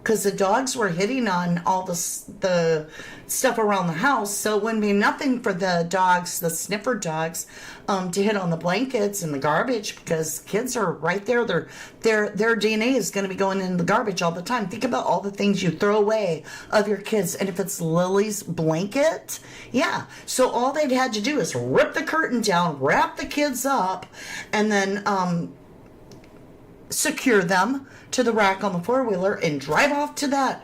because the dogs were hitting on all the stuff around the house. So it wouldn't be nothing for the dogs, the sniffer dogs, to hit on the blankets and the garbage because kids are right there. Their DNA is going to be going in the garbage all the time. Think about all the things you throw away of your kids. And if it's Lily's blanket, yeah. So all they'd had to do is rip the curtain down, wrap the kids up, and then secure them to the rack on the four-wheeler and drive off to that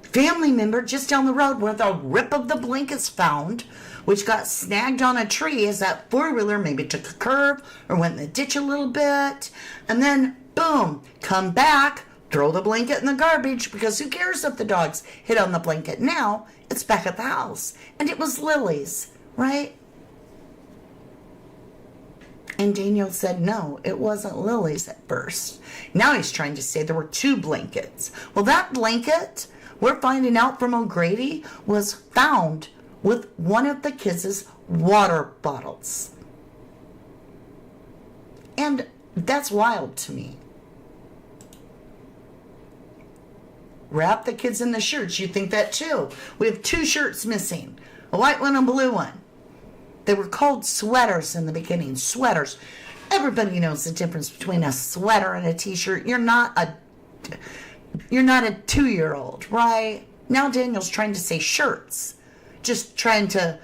family member just down the road where the rip of the blankets found, which got snagged on a tree as that four-wheeler maybe took a curve or went in the ditch a little bit, and then boom, come back, throw the blanket in the garbage because who cares if the dogs hit on the blanket? Now it's back at the house, and it was Lily's, right? And Daniel said, no, it wasn't Lily's at first. Now he's trying to say there were 2 blankets. Well, that blanket, we're finding out from O'Grady, was found with one of the kids' water bottles. And that's wild to me. Wrap the kids in the shirts. You think that too. We have 2 shirts missing, a white one and a blue one. They were called sweaters in the beginning. Sweaters. Everybody knows the difference between a sweater and a t-shirt. You're not a 2-year-old, right? Now Daniel's trying to say shirts. Just trying to,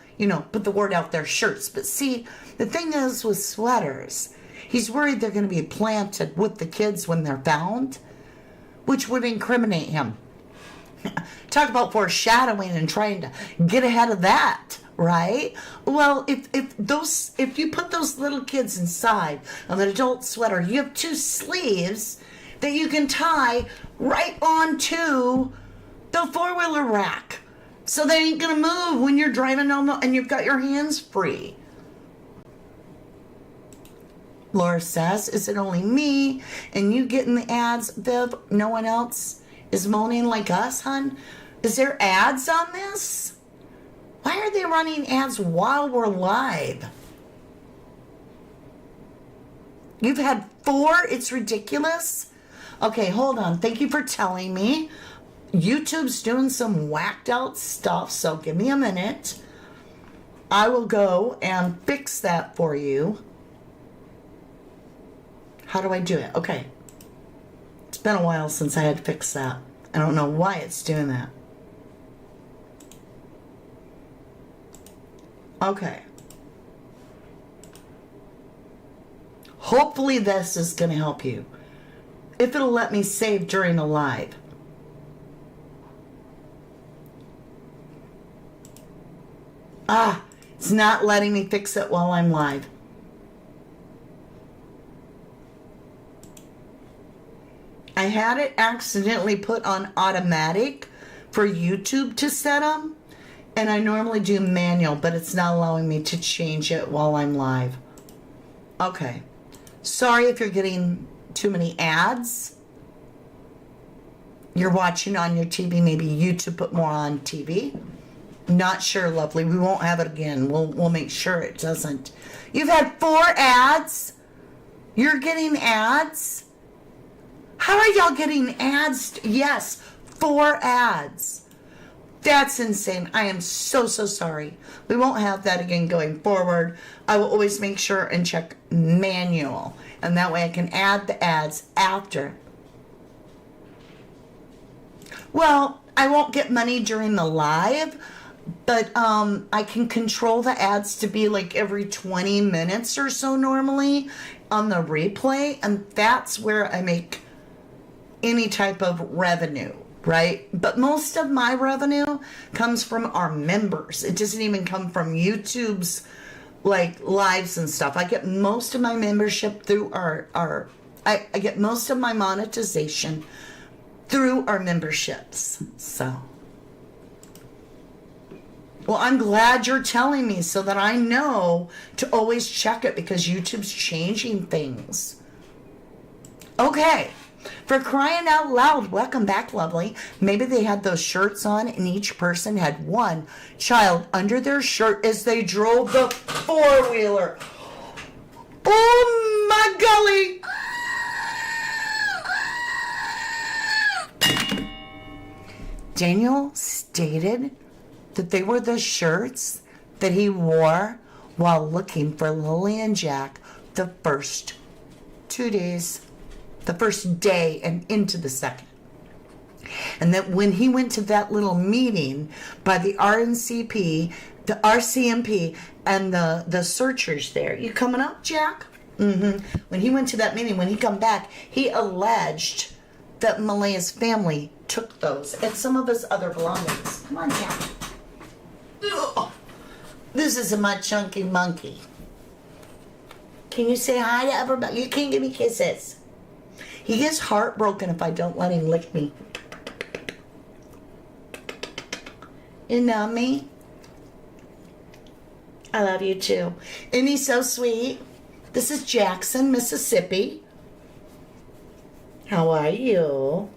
put the word out there, shirts. But see, the thing is with sweaters, he's worried they're going to be planted with the kids when they're found, which would incriminate him. Talk about foreshadowing and trying to get ahead of that. Right? Well, if you put those little kids inside of an adult sweater, you have 2 sleeves, that you can tie right onto the four-wheeler rack. So they ain't gonna move when you're driving on and you've got your hands free. Laura says, is it only me and you getting the ads, Viv? No one else is moaning like us, hun? Is there ads on this? Why are they running ads while we're live? You've had 4? It's ridiculous. Okay, hold on. Thank you for telling me. YouTube's doing some whacked out stuff, so give me a minute. I will go and fix that for you. How do I do it? Okay. It's been a while since I had to fix that. I don't know why it's doing that. Okay. Hopefully this is going to help you. If it'll let me save during a live. It's not letting me fix it while I'm live. I had it accidentally put on automatic for YouTube to set them, and I normally do manual, but it's not allowing me to change it while I'm live. Okay. Sorry if you're getting too many ads. You're watching on your TV. Maybe YouTube put more on TV. Not sure, lovely. We won't have it again. We'll make sure it doesn't. You've had 4 ads. You're getting ads. How are y'all getting ads? Yes, 4 ads. That's insane. I am so sorry. We won't have that again going forward. I will always make sure and check manual. And that way I can add the ads after. Well, I won't get money during the live, but I can control the ads to be like every 20 minutes or so normally on the replay. And that's where I make any type of revenue, right? But most of my revenue comes from our members. It doesn't even come from YouTube's like lives and stuff. I get most of my membership through I get most of my monetization through our memberships. So, well, I'm glad you're telling me so that I know to always check it because YouTube's changing things. Okay. For crying out loud, welcome back, lovely. Maybe they had those shirts on and each person had one child under their shirt as they drove the four-wheeler. Oh, my golly. Daniel stated that they were the shirts that he wore while looking for Lilly and Jack the first 2 days. The first day and into the second. And that when he went to that little meeting by the RCMP, the RCMP, and the searchers there. You coming up, Jack? Mm-hmm. When he went to that meeting, when he come back, he alleged that Malaya's family took those and some of his other belongings. Come on, Jack. Ugh. This is my chunky monkey. Can you say hi to everybody? You can't give me kisses. He gets heartbroken if I don't let him lick me. You know me? I love you too. Isn't he so sweet? This is Jackson, Mississippi. How are you?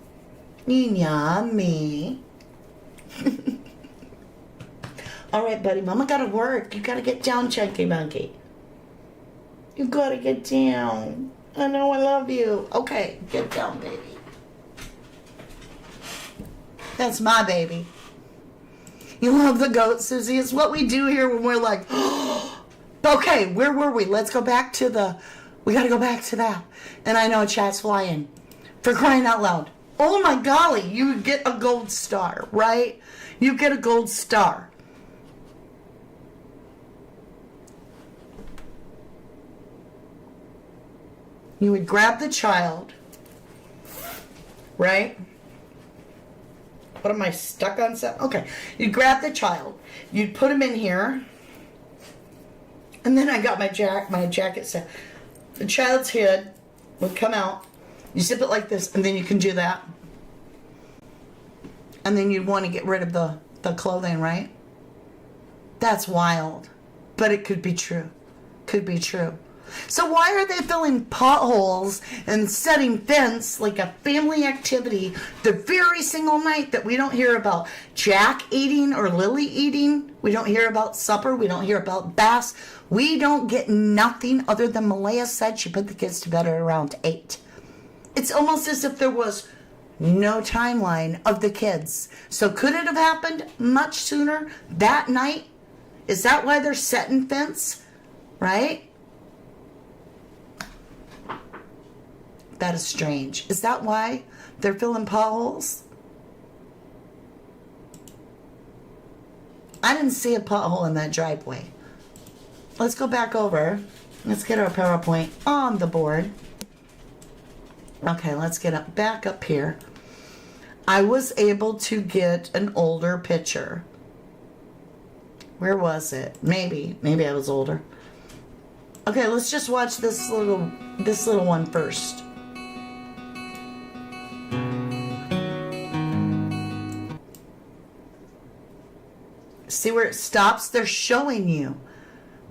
Yummy. All right, buddy. Mama gotta work. You gotta get down, chunky monkey. You gotta get down. I know I love you. Okay, get down, baby. That's my baby. You love the goat, Susie. It's what we do here when we're like, oh. Okay, where were we? Let's go back to we got to go back to that. And I know chat's flying. For crying out loud. Oh my golly, you get a gold star, right? You get a gold star. You would grab the child, right? What am I stuck on? Okay. You'd grab the child. You'd put him in here. And then I got my jacket set. The child's head would come out. You zip it like this, and then you can do that. And then you'd want to get rid of the clothing, right? That's wild. But it could be true. Could be true. So why are they filling potholes and setting fence like a family activity the very single night that we don't hear about Jack eating or Lily eating? We don't hear about supper. We don't hear about bass. We don't get nothing other than Malaya said she put the kids to bed at around 8. It's almost as if there was no timeline of the kids. So could it have happened much sooner that night? Is that why they're setting fence? Right? That is strange. Is that why they're filling potholes? I didn't see a pothole in that driveway. Let's go back over. Let's get our PowerPoint on the board. Okay, let's get back up here. I was able to get an older picture. Where was it? Maybe I was older. Okay, let's just watch this little one first. See where it stops? They're showing you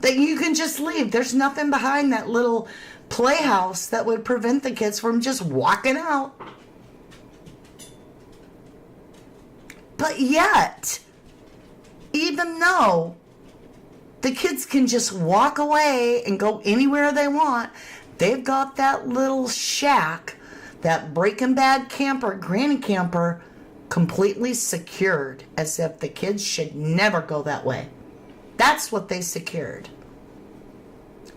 that you can just leave. There's nothing behind that little playhouse that would prevent the kids from just walking out. But yet, even though the kids can just walk away and go anywhere they want, they've got that little shack, that Breaking Bad camper, granny camper, completely secured, as if the kids should never go that way. That's what they secured.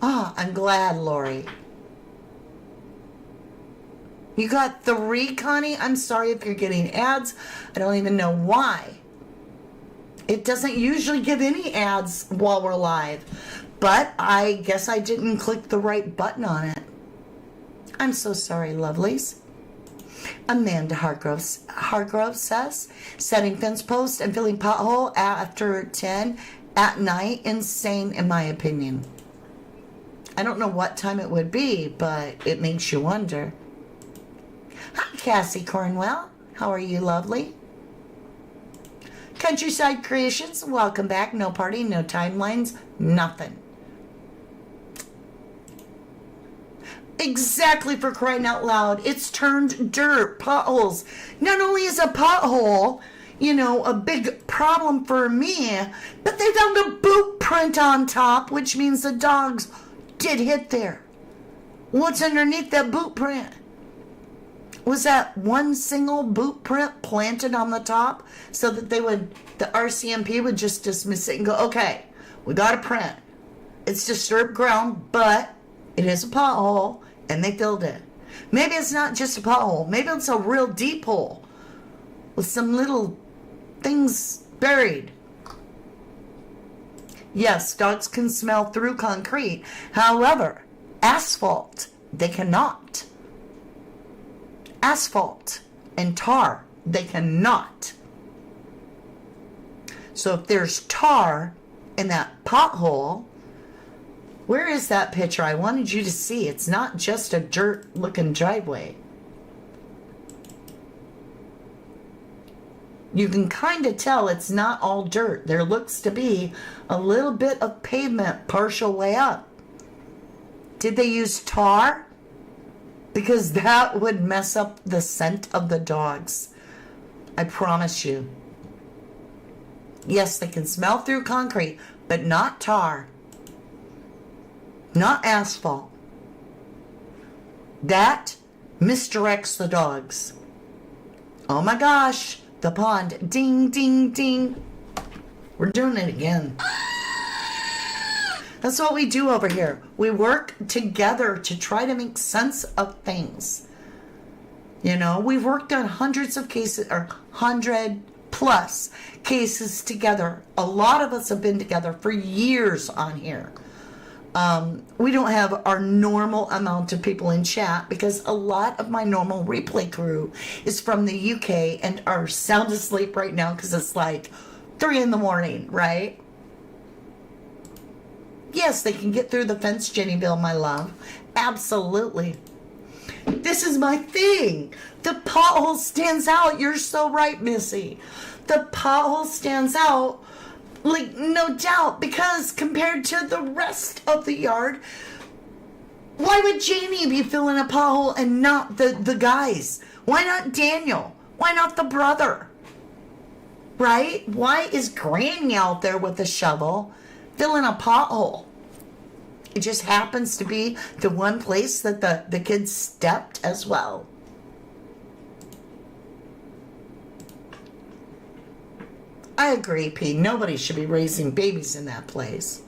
Ah, I'm glad, Lori. You got 3, Connie? I'm sorry if you're getting ads. I don't even know why. It doesn't usually give any ads while we're live, but I guess I didn't click the right button on it. I'm so sorry, lovelies. Amanda Hargrove says, setting fence posts and filling pothole after 10 at night, insane in my opinion. I don't know what time it would be, but it makes you wonder. Hi, Cassie Cornwell. How are you, lovely? Countryside Creations, welcome back. No party, no timelines, nothing. Exactly, for crying out loud. It's turned dirt, potholes. Not only is a pothole, a big problem for me, but they found a boot print on top, which means the dogs did hit there. What's underneath that boot print? Was that one single boot print planted on the top so that the RCMP would just dismiss it and go, okay, we got a print. It's disturbed ground, but it is a pothole, and they filled it. Maybe it's not just a pothole. Maybe it's a real deep hole with some little things buried. Yes, dogs can smell through concrete. However, asphalt, they cannot. Asphalt and tar, they cannot. So if there's tar in that pothole, where is that picture? I wanted you to see. It's not just a dirt-looking driveway. You can kind of tell it's not all dirt. There looks to be a little bit of pavement partial way up. Did they use tar? Because that would mess up the scent of the dogs. I promise you. Yes, they can smell through concrete, but not tar. Not asphalt. That misdirects the dogs. Oh my gosh, the pond. Ding, ding, ding. We're doing it again. That's what we do over here. We work together to try to make sense of things. We've worked on hundreds of cases, or 100 plus cases together. A lot of us have been together for years on here. We don't have our normal amount of people in chat because a lot of my normal replay crew is from the UK and are sound asleep right now because it's like 3 a.m, right? Yes, they can get through the fence, Jenny Bill, my love. Absolutely. This is my thing. The pothole stands out. You're so right, Missy. The pothole stands out, like, no doubt, because compared to the rest of the yard, why would Janie be filling a pothole and not the guys? Why not Daniel? Why not the brother? Right? Why is Granny out there with a shovel filling a pothole? It just happens to be the one place that the kids stepped as well. I agree, P. Nobody should be raising babies in that place.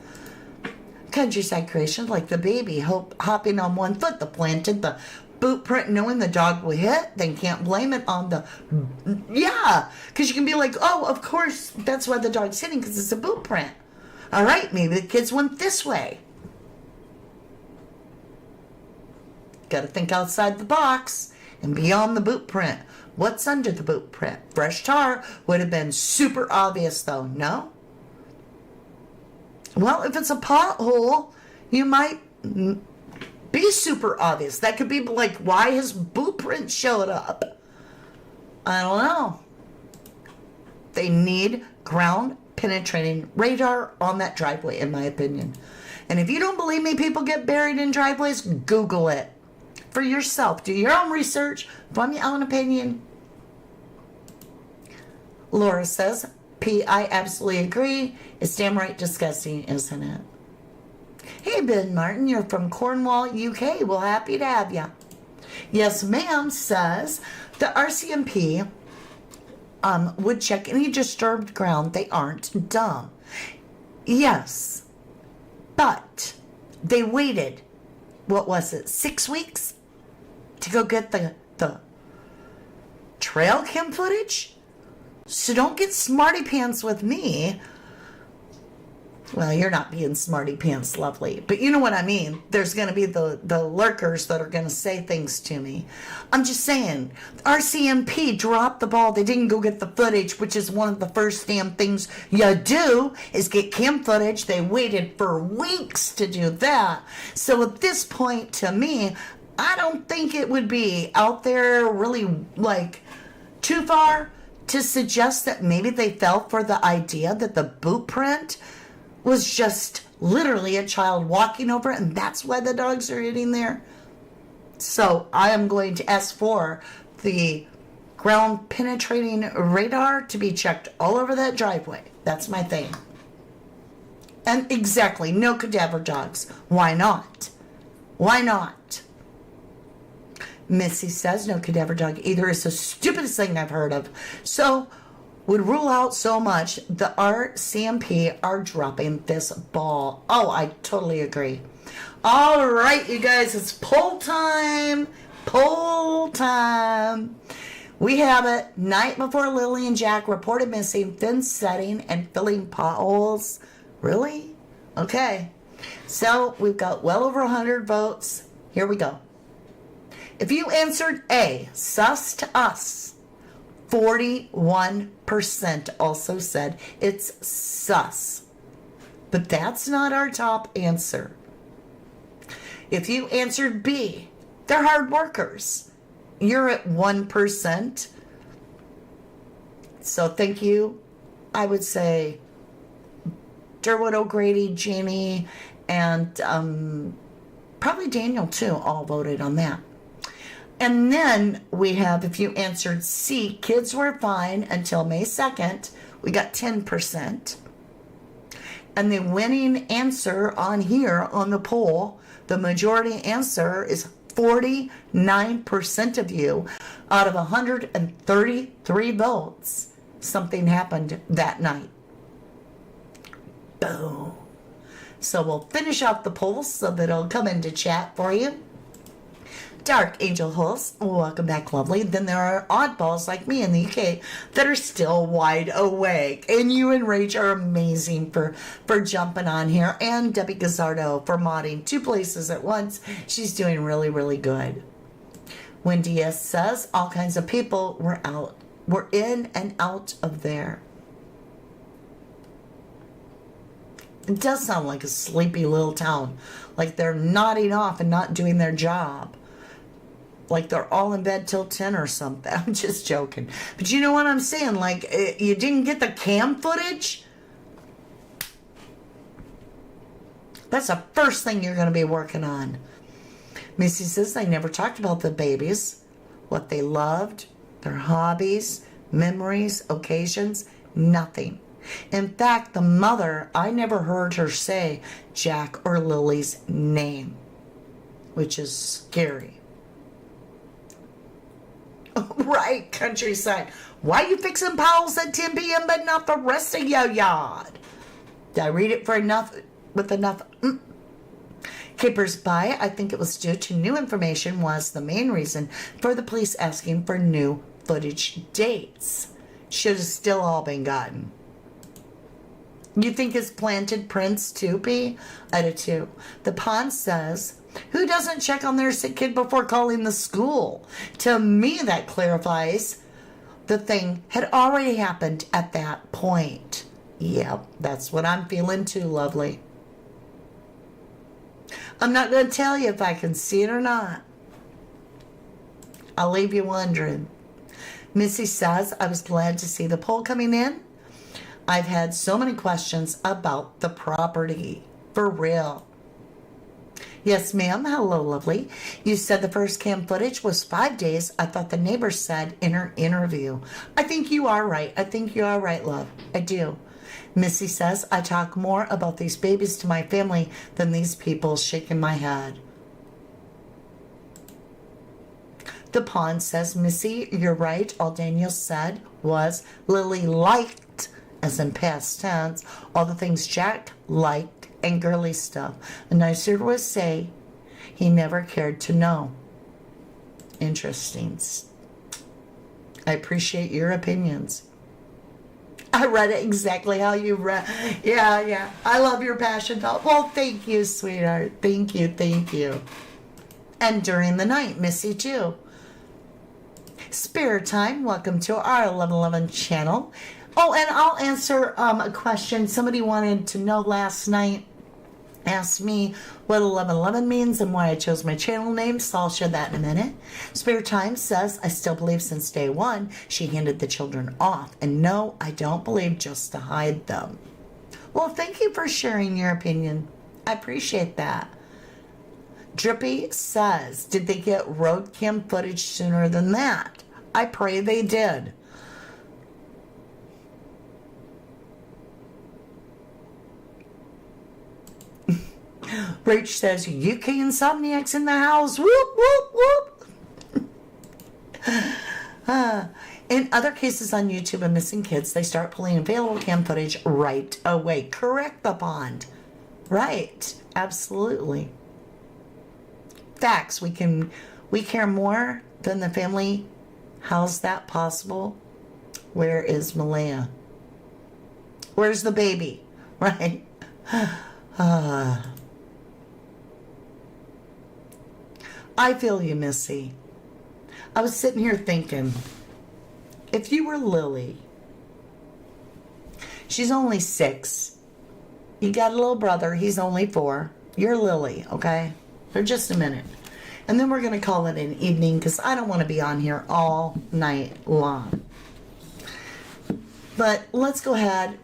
Countryside creation, like the baby hopping on one foot, the planted, the boot print, knowing the dog will hit, then can't blame it on the... Yeah, because you can be like, oh, of course, that's why the dog's hitting, because it's a boot print. All right, maybe the kids went this way. Got to think outside the box and beyond the boot print. What's under the boot print? Fresh tar would have been super obvious, though, no? Well, if it's a pothole, you might be super obvious. That could be like why his boot print showed up. I don't know. They need ground penetrating radar on that driveway, in my opinion. And if you don't believe me, people get buried in driveways, Google it for yourself. Do your own research, form your own opinion. Laura says, P, I absolutely agree. It's damn right disgusting, isn't it? Hey, Ben Martin, you're from Cornwall, UK. Well, happy to have you. Yes, ma'am, says the RCMP would check any disturbed ground. They aren't dumb. Yes, but they waited, what was it, 6 weeks to go get the trail cam footage? So don't get smarty pants with me. Well, you're not being smarty pants, lovely. But you know what I mean. There's going to be the lurkers that are going to say things to me. I'm just saying, RCMP dropped the ball. They didn't go get the footage, which is one of the first damn things you do is get cam footage. They waited for weeks to do that. So at this point, to me, I don't think it would be out there really, like, too far to suggest that maybe they fell for the idea that the boot print was just literally a child walking over it, and that's why the dogs are hitting there. So I am going to ask for the ground penetrating radar to be checked all over that driveway. That's my thing. And exactly, no cadaver dogs. Why not? Why not? Missy says no cadaver dog either is the stupidest thing I've heard of. So would rule out so much. The RCMP are dropping this ball. Oh, I totally agree. All right, you guys, it's poll time. Poll time. We have it. Night before Lilly and Jack reported missing, fence setting and filling potholes. Really? Okay. So we've got well over 100 votes. Here we go. If you answered A, sus to us, 41% also said it's sus. But that's not our top answer. If you answered B, they're hard workers, you're at 1%. So thank you. I would say Derwood, O'Grady, Jeannie, and probably Daniel too all voted on that. And then we have, if you answered C, kids were fine until May 2nd, we got 10%. And the winning answer on here on the poll, the majority answer is 49% of you out of 133 votes. Something happened that night. Boom. So we'll finish off the polls so that it'll come into chat for you. Dark Angel Holes, welcome back, lovely. Then there are oddballs like me in the UK that are still wide awake. And you and Rach are amazing for jumping on here. And Debbie Gazzardo for modding 2 places at once. She's doing really, really good. Wendy S. says all kinds of people were in and out of there. It does sound like a sleepy little town. Like they're nodding off and not doing their job. Like they're all in bed till 10 or something. I'm just joking. But you know what I'm saying? Like, you didn't get the cam footage? That's the first thing you're going to be working on. Missy says they never talked about the babies, what they loved, their hobbies, memories, occasions, nothing. In fact, the mother, I never heard her say Jack or Lily's name, which is scary. Right, countryside. Why you fixing piles at 10 p.m. but not the rest of your yard? Did I read it for enough? With enough? Capers by, I think it was due to new information was the main reason for the police asking for new footage dates. Should have still all been gotten. You think it's planted prints too, P? I do too. The Pond says, who doesn't check on their sick kid before calling the school? To me, that clarifies the thing had already happened at that point. Yep, that's what I'm feeling too, lovely. I'm not going to tell you if I can see it or not. I'll leave you wondering. Missy says, I was glad to see the poll coming in. I've had so many questions about the property. For real. Yes, ma'am. Hello, lovely. You said the first cam footage was 5 days. I thought the neighbor said in her interview. I think you are right. I think you are right, love. I do. Missy says, I talk more about these babies to my family than these people, shaking my head. The Pond says, Missy, you're right. All Daniel said was Lily liked, as in past tense, all the things Jack liked and girly stuff. A nicer would say he never cared to know. Interesting. I appreciate your opinions. I read it exactly how you read. Yeah. I love your passion. Well, thank you, sweetheart. Thank you. And during the night, Missy too. Spirit Time, welcome to our 1111 channel. Oh, and I'll answer a question somebody wanted to know last night. Asked me what 1111 means and why I chose my channel name, so I'll share that in a minute. Spirit Time says, I still believe since day one she handed the children off. And no, I don't believe just to hide them. Well, thank you for sharing your opinion. I appreciate that. Drippy says, did they get road cam footage sooner than that? I pray they did. Rach says, UK insomniacs in the house. Whoop, whoop, whoop. In other cases on YouTube and missing kids, they start pulling available cam footage right away. Correct, the Pond. Right. Absolutely. Facts. We care more than the family. How's that possible? Where is Malaya? Where's the baby? Right? I feel you, Missy. I was sitting here thinking, if you were Lily, she's only 6. You got a little brother, he's only 4. You're Lily, okay? For just a minute. And then we're going to call it an evening because I don't want to be on here all night long. But let's go ahead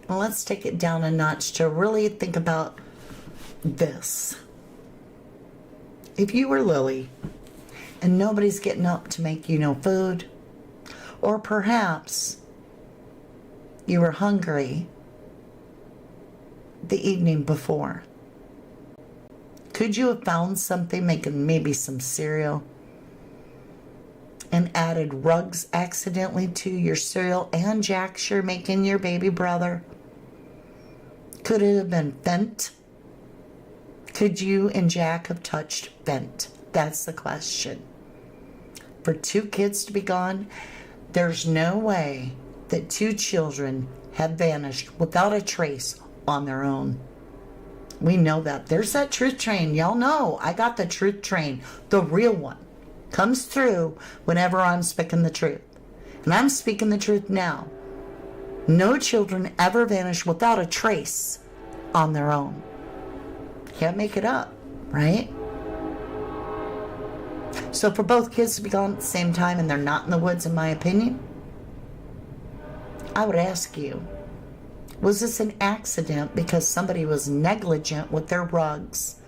and let's take it down a notch to really think about this. If you were Lily and nobody's getting up to make you no food, or perhaps you were hungry the evening before, could you have found something, making maybe some cereal, and added rugs accidentally to your cereal and Jack's you're making your baby brother? Could it have been Fent? Could you and Jack have touched Fent? That's the question. For 2 kids to be gone, there's no way that 2 children have vanished without a trace on their own. We know that. There's that truth train. Y'all know I got the truth train. The real one comes through whenever I'm speaking the truth. And I'm speaking the truth now. No children ever vanish without a trace on their own. Can't make it up, right? So for both kids to be gone at the same time and they're not in the woods, in my opinion, I would ask you, was this an accident because somebody was negligent with their rugs?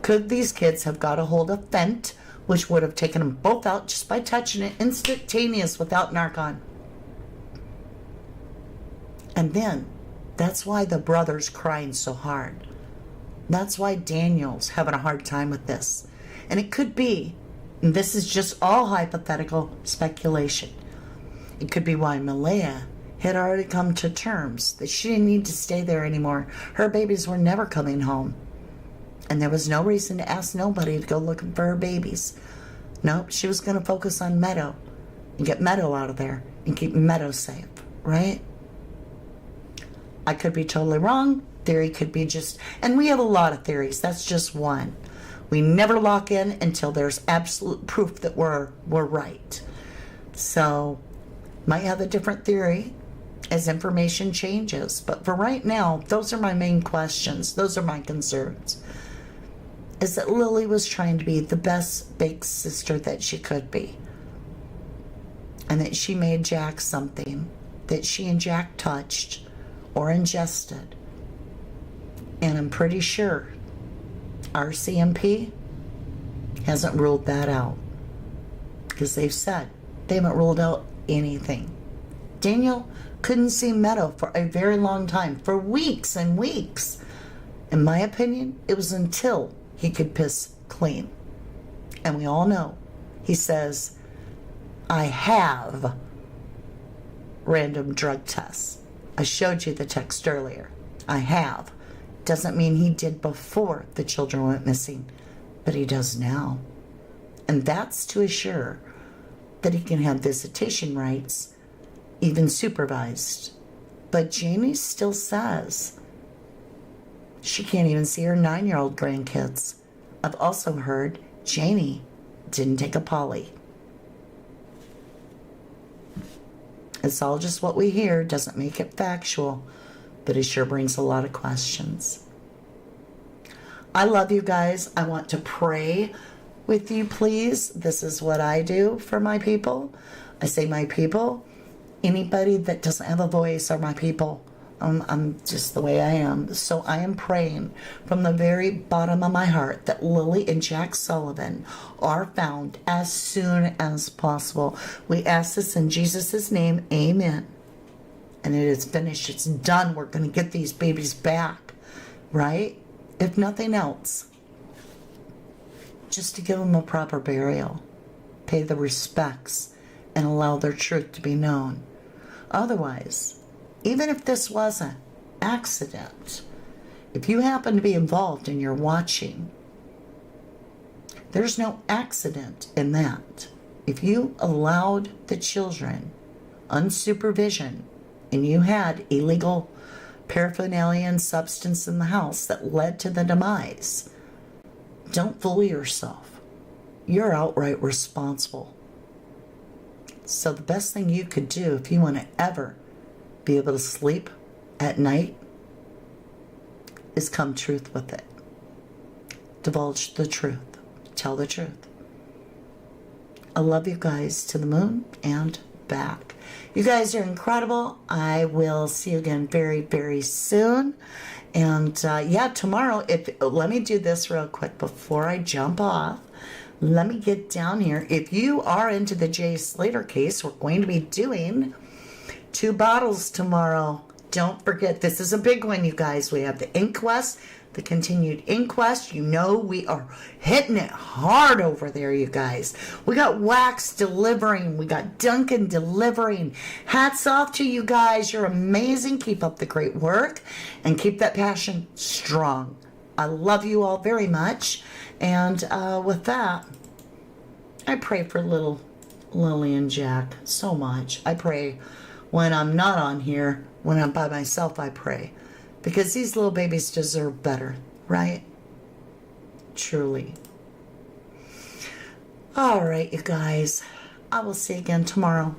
Could these kids have got a hold of Fent, which would have taken them both out just by touching it, instantaneous, without Narcan? And then, that's why the brother's crying so hard. That's why Daniel's having a hard time with this. And it could be, and this is just all hypothetical speculation, it could be why Malaya had already come to terms that she didn't need to stay there anymore. Her babies were never coming home. And there was no reason to ask nobody to go looking for her babies. Nope, she was going to focus on Meadow and get Meadow out of there and keep Meadow safe, right? I could be totally wrong. Theory could be just, and we have a lot of theories. That's just one. We never lock in until there's absolute proof that we're right. So, might have a different theory as information changes. But for right now, those are my main questions. Those are my concerns. Is that Lily was trying to be the best big sister that she could be. And that she made Jack something that she and Jack touched or ingested. And I'm pretty sure RCMP hasn't ruled that out. Because they've said they haven't ruled out anything. Daniel couldn't see Meadow for a very long time, for weeks and weeks. In my opinion, it was until he could piss clean. And we all know, he says, I have random drug tests. I showed you the text earlier. I have. Doesn't mean he did before the children went missing, but he does now. And that's to assure that he can have visitation rights, even supervised. But Jamie still says she can't even see her 9-year-old grandkids. I've also heard Janie didn't take a poly. It's all just what we hear, doesn't make it factual, but it sure brings a lot of questions. I love you guys. I want to pray with you, please. This is what I do for my people. I say my people. Anybody that doesn't have a voice are my people. I'm just the way I am. So I am praying from the very bottom of my heart that Lilly and Jack Sullivan are found as soon as possible. We ask this in Jesus' name. Amen. And it is finished. It's done. We're going to get these babies back, right? If nothing else, just to give them a proper burial, pay the respects, and allow their truth to be known. Otherwise, even if this was an accident, if you happen to be involved and you're watching, there's no accident in that. If you allowed the children unsupervision and you had illegal paraphernalia and substance in the house that led to the demise, don't fool yourself. You're outright responsible. So the best thing you could do if you want to ever be able to sleep at night is come truth with it. Divulge the truth. Tell the truth. I love you guys to the moon and back. You guys are incredible. I will see you again very, very soon. And yeah, tomorrow, let me do this real quick before I jump off. Let me get down here. If you are into the Jay Slater case, we're going to be doing 2 bottles tomorrow. Don't forget, this is a big one, you guys. We have the inquest, the continued inquest. You know we are hitting it hard over there, you guys. We got Wax delivering. We got Duncan delivering. Hats off to you guys. You're amazing. Keep up the great work and keep that passion strong. I love you all very much. And with that, I pray for little Lily and Jack so much. I pray when I'm not on here, when I'm by myself, I pray. Because these little babies deserve better, right? Truly. All right, you guys. I will see you again tomorrow.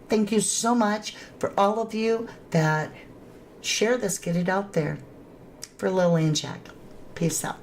Thank you so much for all of you that share this, get it out there. For Lily and Jack. Peace out.